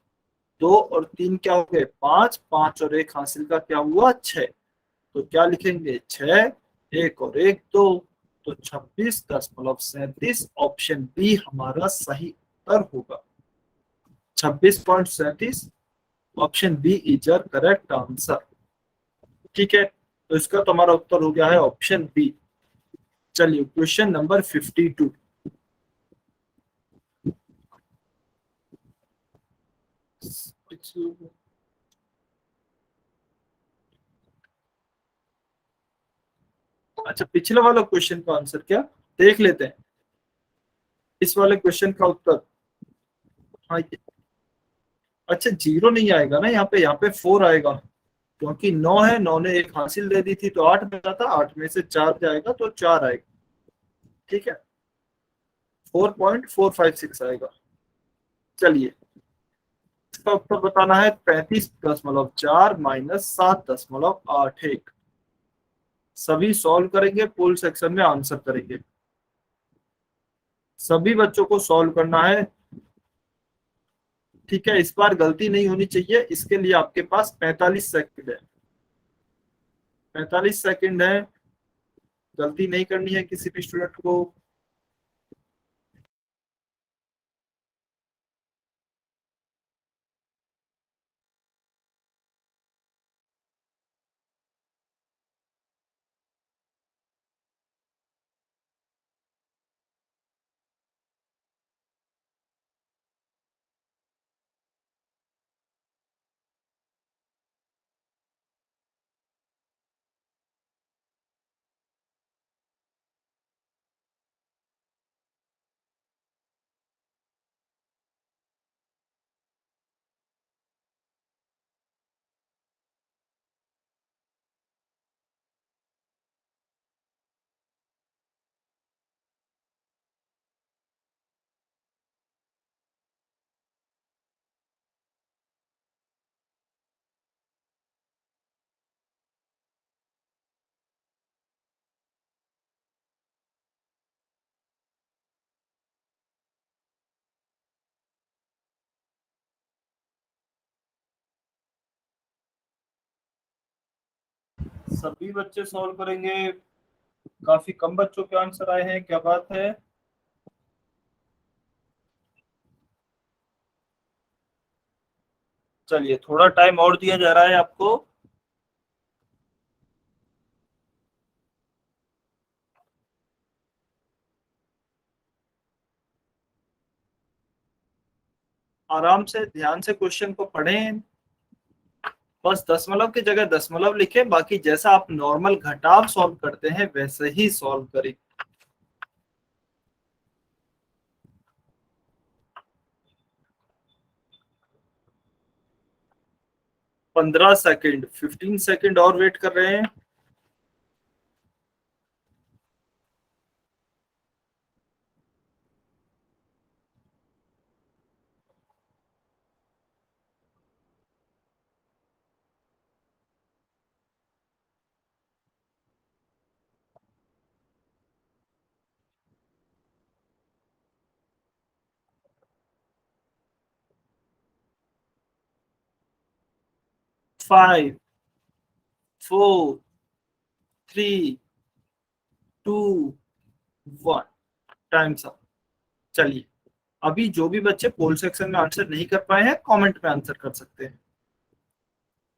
2 और 3 क्या हो गए 5, 5 और 1 हासिल का क्या हुआ 6। तो क्या लिखेंगे 6, 1 और 1 2, तो 26.37, ऑप्शन बी हमारा सही उत्तर होगा। 26.37, option B is a correct answer, ठीक है। तो इसका तो हमारा उत्तर हो गया है ऑप्शन बी। चलिए क्वेश्चन नंबर 52, अच्छा, पिछले वाला क्वेश्चन का आंसर क्या देख लेते हैं, इस वाले क्वेश्चन का उत्तर। हाँ अच्छा, जीरो नहीं आएगा ना यहाँ पे 4 आएगा, क्योंकि 9 है, 9 ने एक हासिल दे दी थी तो 8 बचा था, 8 में से 4 जाएगा तो 4 आएगा। ठीक है, 4.456 आएगा। चलिए, इसका उत्तर बताना है 35.4 माइनस 7.81। सभी सॉल्व करेंगे, फुल सेक्शन में आंसर करेंगे। सभी बच्चों को सॉल्व करना है। ठीक है, इस बार गलती नहीं होनी चाहिए, इसके लिए आपके पास 45 सेकंड है। 45 सेकंड है, गलती नहीं करनी है किसी भी स्टूडेंट को। सभी बच्चे सॉल्व करेंगे, काफी कम बच्चों के आंसर आए हैं, क्या बात है। चलिए, थोड़ा टाइम और दिया जा रहा है आपको। आराम से ध्यान से क्वेश्चन को पढ़ें, बस दशमलव की जगह दशमलव लिखें, बाकी जैसा आप नॉर्मल घटाव सॉल्व करते हैं वैसे ही सॉल्व करें। 15 सेकंड, 15 सेकंड और वेट कर रहे हैं। Five, four, three, two, one, times up. चलिए, अभी जो भी बच्चे पोल सेक्शन में आंसर नहीं कर पाए हैं, कमेंट में आंसर कर सकते हैं।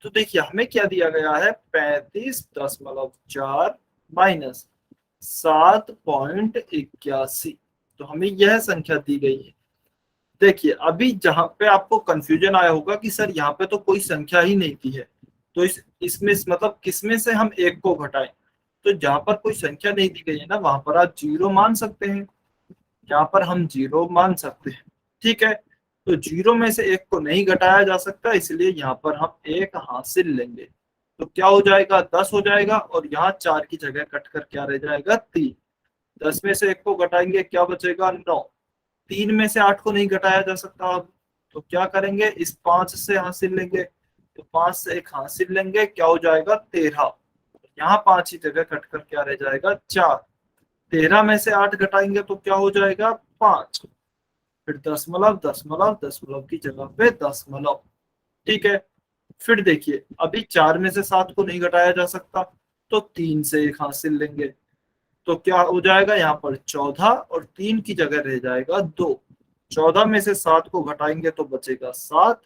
तो देखिए, हमें क्या दिया गया है, 35.4 माइनस 7.81। तो हमें यह संख्या दी गई है। देखिए, अभी जहां पे आपको कंफ्यूजन आया होगा कि सर यहाँ पे तो कोई संख्या ही नहीं दी है, तो इसमें मतलब किसमें से हम एक को घटाएं। तो जहां पर कोई संख्या नहीं दी गई है ना, वहां पर आप जीरो मान सकते हैं। यहाँ पर हम जीरो मान सकते हैं। ठीक है, तो जीरो में से एक को नहीं घटाया जा सकता, इसलिए यहाँ पर हम एक हासिल लेंगे। तो क्या हो जाएगा, 10 हो जाएगा, और यहाँ 4 की जगह कट कर क्या रह जाएगा, 3। 10 में से एक को घटाएंगे, क्या बचेगा, 9। 3 में से 8 को नहीं घटाया जा सकता अब, तो क्या करेंगे, इस 5 से हासिल लेंगे। तो 5 से एक हासिल लेंगे, क्या हो जाएगा, 13। यहाँ 5 की जगह कट कर क्या रह जाएगा, 4। 13 में से 8 घटाएंगे तो क्या हो जाएगा, 5। फिर दशमलव, दशमलव, दशमलव की जगह पे दशमलव। ठीक है, फिर देखिए, अभी 4 में से 7 को नहीं घटाया जा सकता, तो 3 से एक हासिल लेंगे। तो क्या हो जाएगा, यहाँ पर 14, और 3 की जगह रह जाएगा 2। 14 में से 7 को घटाएंगे तो बचेगा 7,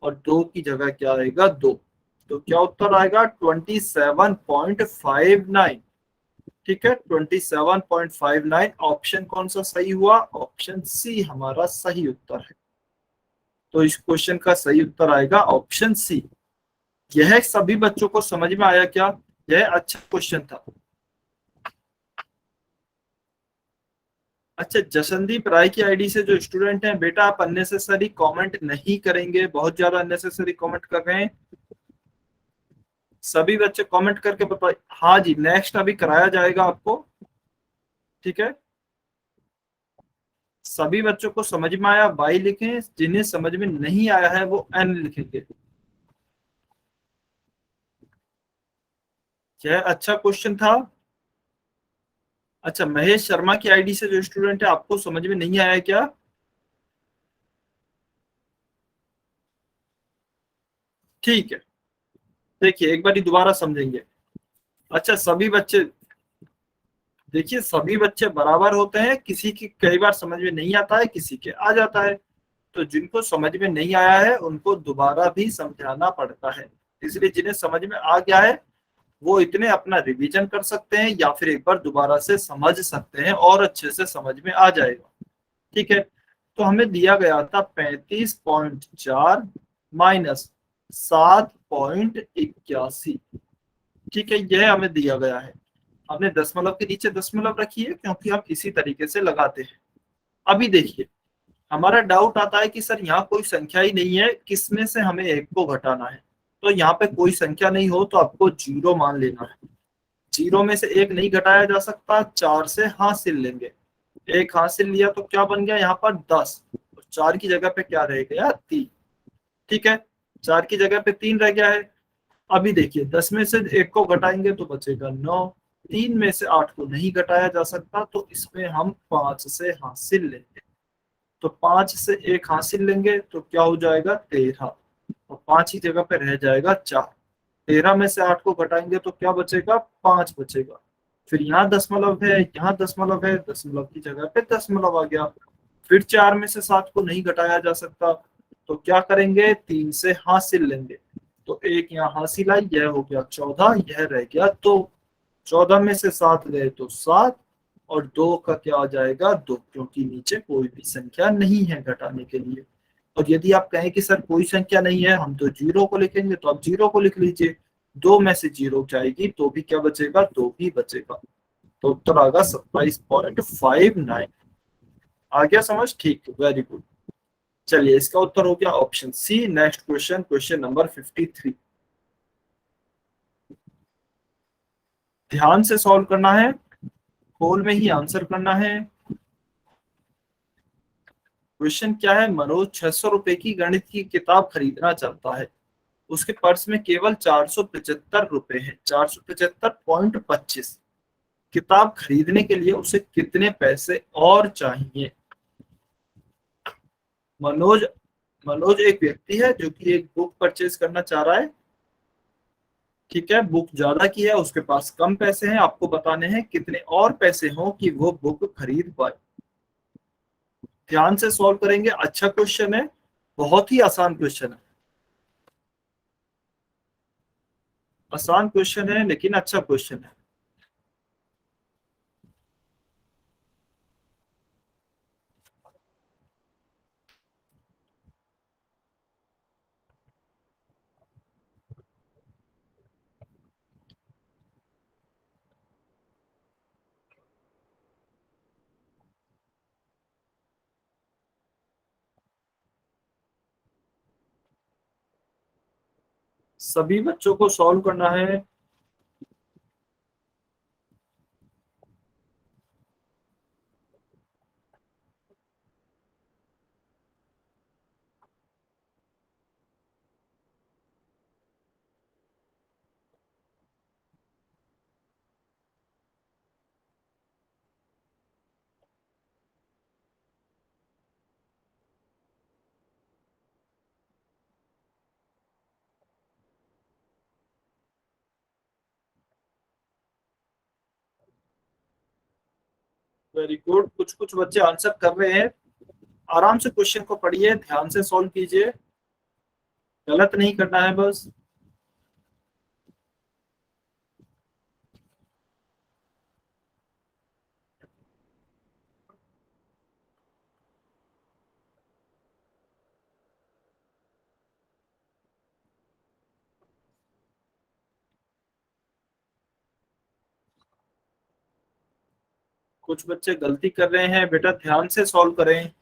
और 2 की जगह क्या आएगा, 2। तो क्या उत्तर आएगा, 27.59। ठीक है, 27.59। ऑप्शन कौन सा सही हुआ, ऑप्शन सी हमारा सही उत्तर है। तो इस क्वेश्चन का सही उत्तर आएगा ऑप्शन सी। यह सभी बच्चों को समझ में आया क्या? यह अच्छा क्वेश्चन था। अच्छा, जशनदीप राय की आईडी से जो स्टूडेंट हैं, बेटा आप अननेसेसरी कमेंट नहीं करेंगे, बहुत ज्यादा अननेसेसरी कमेंट कर रहे हैं। सभी बच्चे कमेंट करके बताइए। हाँ जी, नेक्स्ट अभी कराया जाएगा आपको, ठीक है। सभी बच्चों को समझ में आया वाई लिखें, जिन्हें समझ में नहीं आया है वो एन लिखेंगे। यह अच्छा क्वेश्चन था। अच्छा, महेश शर्मा की आईडी से जो स्टूडेंट है, आपको समझ में नहीं आया क्या? ठीक है, देखिए एक बार दोबारा समझेंगे। अच्छा, सभी बच्चे देखिए, सभी बच्चे बराबर होते हैं, किसी की कई बार समझ में नहीं आता है, किसी के आ जाता है। तो जिनको समझ में नहीं आया है उनको दोबारा भी समझाना पड़ता है। इसलिए जिन्हें समझ में आ गया है वो इतने अपना रिवीजन कर सकते हैं या फिर एक बार दोबारा से समझ सकते हैं और अच्छे से समझ में आ जाएगा। ठीक है, तो हमें दिया गया था 35.4 माइनस 7.81। ठीक है, यह हमें दिया गया है। हमने दशमलव के नीचे दशमलव रखी है क्योंकि हम इसी तरीके से लगाते हैं। अभी देखिए, हमारा डाउट आता है कि सर यहाँ कोई संख्या ही नहीं है, किसमें से हमें एक को घटाना है। तो यहाँ पे कोई संख्या नहीं हो तो आपको जीरो मान लेना है। जीरो में से एक नहीं घटाया जा सकता, चार से हासिल लेंगे। एक हासिल लिया तो क्या बन गया यहाँ पर 10, और चार की जगह पे क्या रह गया 3। ठीक है, चार की जगह पे 3 रह गया है। अभी देखिए 10 में से एक को घटाएंगे तो बचेगा 9। 3 में से 8 को नहीं घटाया जा सकता तो इसमें हम 5 से हासिल लेंगे। तो 5 से एक हासिल लेंगे तो क्या हो जाएगा 13, और 5 की जगह पे रह जाएगा 4। 13 में से 8 को घटाएंगे तो क्या बचेगा 5 बचेगा। फिर यहाँ दशमलव है, यहाँ दशमलव है, दशमलव की जगह पे दशमलव आ गया। फिर 4 में से 7 को नहीं घटाया जा सकता तो क्या करेंगे 3 से हासिल लेंगे। तो एक यहाँ हासिल आई, यह हो गया 14, यह रह गया 2। 14 में से 7 गए तो 7, और 2 का क्या आ जाएगा 2, क्योंकि नीचे कोई भी संख्या नहीं है घटाने के लिए। और यदि आप कहें कि सर कोई संख्या नहीं है, हम तो जीरो को लिखेंगे, तो आप जीरो को लिख लीजिए। 2 में से जीरो जाएगी तो भी क्या बचेगा 2 ही बचेगा। तो उत्तर आएगा 27.59। आ गया समझ? ठीक, वेरी गुड। चलिए, इसका उत्तर हो गया option C. Next question, question number 53। ध्यान से सॉल्व करना है, होल में ही आंसर करना है। क्वेश्चन क्या है? मनोज 600 रुपए की गणित की किताब खरीदना चाहता है। उसके पर्स में केवल 475 रुपए हैं, 475.25। किताब खरीदने के लिए उसे कितने पैसे और चाहिए? मनोज मनोज एक व्यक्ति है जो कि एक बुक परचेज करना चाह रहा है। ठीक है, बुक ज्यादा की है, उसके पास कम पैसे हैं, आपको बताने हैं कितने और पैसे हों कि वो बुक खरीद पाए। ध्यान से सॉल्व करेंगे, अच्छा क्वेश्चन है, बहुत ही आसान क्वेश्चन है। आसान क्वेश्चन है लेकिन अच्छा क्वेश्चन है। सभी बच्चों को सॉल्व करना है। वेरी गुड, कुछ कुछ बच्चे आंसर कर रहे हैं। आराम से क्वेश्चन को पढ़िए, ध्यान से सॉल्व कीजिए, गलत नहीं करना है बस। कुछ बच्चे गलती कर रहे हैं, बेटा ध्यान से सॉल्व करें।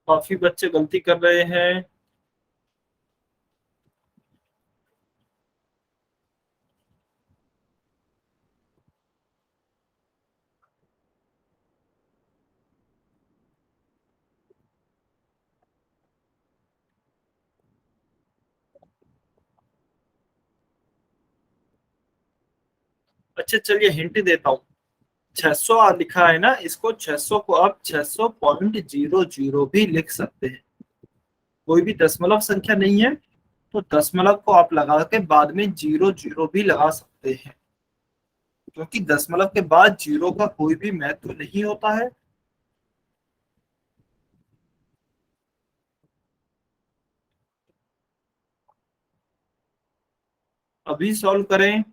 काफी बच्चे गलती कर रहे हैं। अच्छा चलिए हिंट देता हूँ। 600 लिखा है ना, इसको 600 को आप 600.00 भी लिख सकते हैं। कोई भी दशमलव संख्या नहीं है तो दशमलव को आप लगा के बाद में 00 भी लगा सकते हैं, क्योंकि दशमलव के बाद जीरो का कोई भी महत्व नहीं होता है। अभी सॉल्व करें।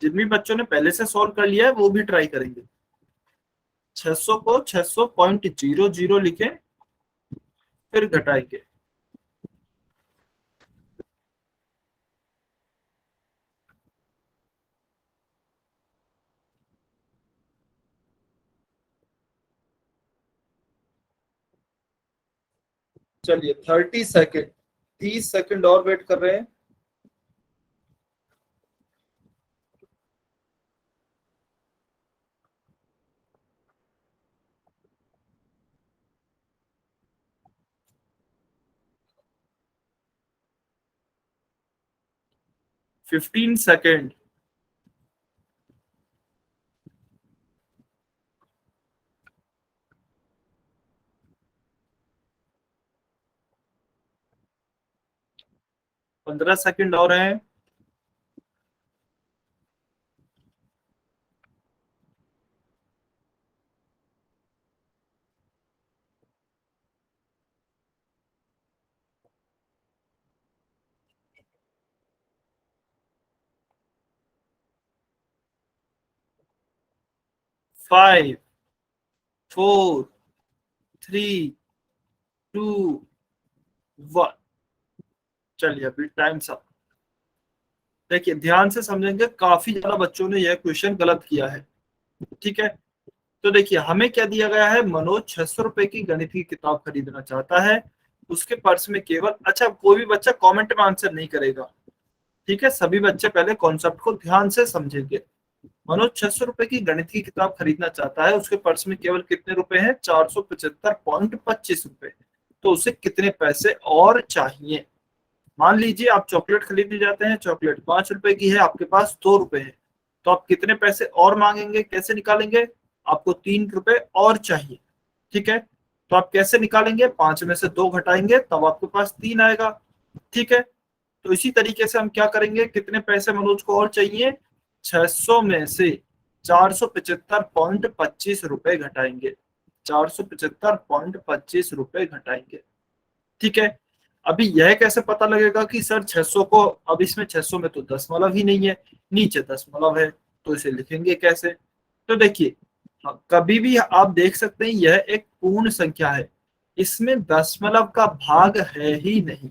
जिन भी बच्चों ने पहले से सॉल्व कर लिया है वो भी ट्राई करेंगे। 600 को 600.00 लिखें, फिर घटाएंगे। चलिए 30 सेकेंड, 30 सेकेंड और वेट कर रहे हैं। Fifteen second. पंद्रह सेकेंड और हैं। Five, four, three, two, one. चलिए अभी टाइम सब। देखिए ध्यान से समझेंगे, काफी ज्यादा बच्चों ने यह क्वेश्चन गलत किया है। ठीक है, तो देखिए हमें क्या दिया गया है। मनोज 600 रुपए की गणित की किताब खरीदना चाहता है, उसके पर्स में केवल, अच्छा कोई भी बच्चा कमेंट में आंसर नहीं करेगा। ठीक है, सभी बच्चे पहले कॉन्सेप्ट को ध्यान से समझेंगे। मनोज 600 रुपए की गणित की किताब खरीदना चाहता है, उसके पर्स में केवल कितने रुपए हैं, 475.25 रुपए। तो उसे कितने पैसे और चाहिए। मान लीजिए आप चॉकलेट खरीदने जाते हैं, चॉकलेट 5 रुपए की है, आपके पास 2 रुपए है, तो आप कितने पैसे और मांगेंगे, कैसे निकालेंगे। आपको 3 रुपए और चाहिए। ठीक है, तो आप कैसे निकालेंगे, 5 में से 2 घटाएंगे तब आपके पास 3 आएगा। ठीक है, तो इसी तरीके से हम क्या करेंगे, कितने पैसे मनोज को और चाहिए, 600 में से 475.25 रुपए घटाएंगे। 475.25 रुपए घटाएंगे। ठीक है, अभी यह कैसे पता लगेगा कि सर 600 को, अब इसमें 600 में तो दशमलव ही नहीं है, नीचे दशमलव है, तो इसे लिखेंगे कैसे। तो देखिए कभी भी आप देख सकते हैं यह एक पूर्ण संख्या है, इसमें दशमलव का भाग है ही नहीं।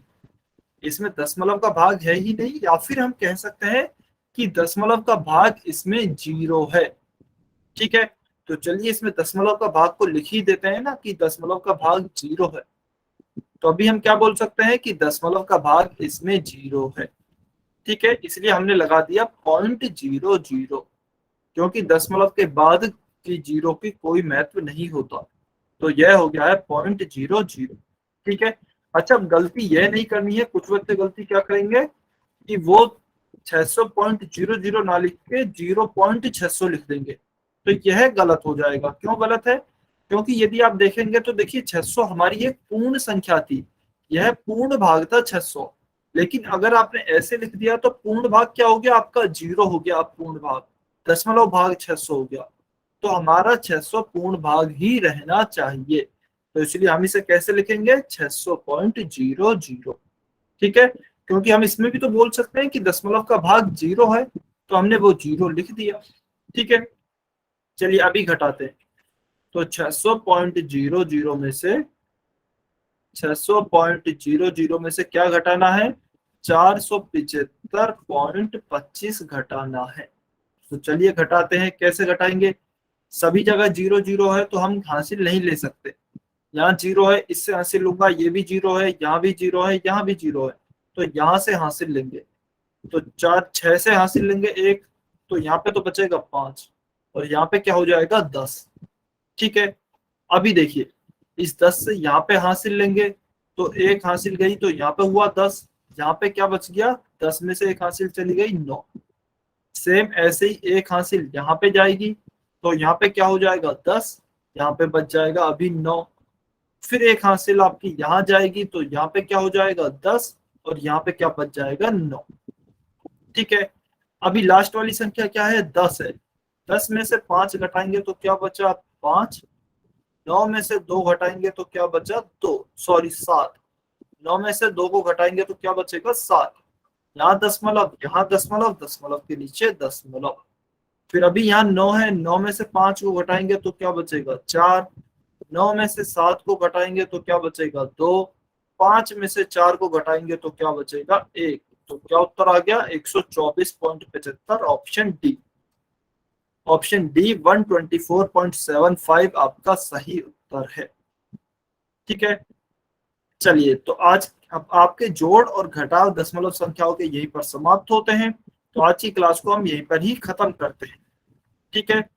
इसमें दशमलव का भाग है ही नहीं, या फिर हम कह सकते हैं कि दशमलव का भाग इसमें 0 है। ठीक है, तो चलिए इसमें दशमलव का भाग को लिख ही देते हैं ना, कि दशमलव का भाग 0 है। तो अभी हम क्या बोल सकते हैं कि दशमलव का भाग इसमें 0 है। ठीक है, इसलिए हमने लगा दिया 0.00, क्योंकि दशमलव के बाद की 0 की कोई महत्व नहीं होता। तो यह हो गया है 0.00। ठीक है, अच्छा अब गलती यह नहीं करनी है। कुछ बच्चे गलती क्या करेंगे कि वो 600.00 ना लिख के 0.600 लिख देंगे, तो यह गलत हो जाएगा। क्यों गलत है, क्योंकि यदि आप देखेंगे तो देखिए 600 हमारी एक पूर्ण संख्या थी, यह पूर्ण भाग था 600, लेकिन अगर आपने ऐसे लिख दिया तो पूर्ण भाग क्या हो गया आपका, 0 हो गया। अब पूर्ण भाग दशमलव भाग 600 हो गया, तो हमारा 600 पूर्ण भाग ही रहना चाहिए। तो इसलिए हम इसे कैसे लिखेंगे, 600.00। ठीक है, क्योंकि हम इसमें भी तो बोल सकते हैं कि दशमलव का भाग 0 है, तो हमने वो 0 लिख दिया। ठीक है, चलिए अभी घटाते हैं। तो 600.00 में से 600.00 में से क्या घटाना है, 475.25 घटाना है। तो चलिए घटाते हैं। कैसे घटाएंगे, सभी जगह 0 0 है तो हम हासिल नहीं ले सकते। यहाँ 0 है, इससे हासिल लूंगा, ये भी 0 है, यहाँ भी 0 है, यहाँ भी 0 है, तो यहाँ से हासिल लेंगे। तो 6 से हासिल लेंगे 1, तो यहाँ पे तो बचेगा 5, और यहाँ पे क्या हो जाएगा 10। ठीक है, अभी देखिए इस 10 से यहाँ पे हासिल लेंगे तो 1 हासिल गई, तो यहाँ पे हुआ 10, यहाँ पे क्या बच गया, 10 में से 1 हासिल चली गई 9। सेम ऐसे ही 1 हासिल यहाँ पे जाएगी, तो यहाँ पे क्या हो जाएगा 10, यहाँ पे बच जाएगा अभी 9। फिर 1 हासिल आपकी यहाँ जाएगी, तो यहाँ पे क्या हो जाएगा 10, और यहाँ पे क्या बच जाएगा 9। ठीक है, अभी लास्ट वाली संख्या क्या है, 10 है। 10 में से 5 घटाएंगे तो क्या बचा, 5। 9 में से 2 घटाएंगे तो क्या बचा, 7। 9 में से 2 को घटाएंगे तो क्या बचेगा, 7। यहाँ दशमलव, यहाँ दशमलव, दशमलव के नीचे दशमलव। फिर अभी यहाँ 9 है, 9 में से 5 को घटाएंगे तो क्या बचेगा, 4। 9 में से 7 को घटाएंगे तो क्या बचेगा, 2। 5 में से 4 को घटाएंगे तो क्या बचेगा, 1। तो क्या उत्तर आ गया, 124.75, ऑप्शन डी। ऑप्शन डी 124.75 आपका सही उत्तर है। ठीक है, चलिए तो आज अब आपके जोड़ और घटाव दशमलव संख्याओं के यहीं पर समाप्त होते हैं। तो आज की क्लास को हम यहीं पर ही खत्म करते हैं। ठीक है,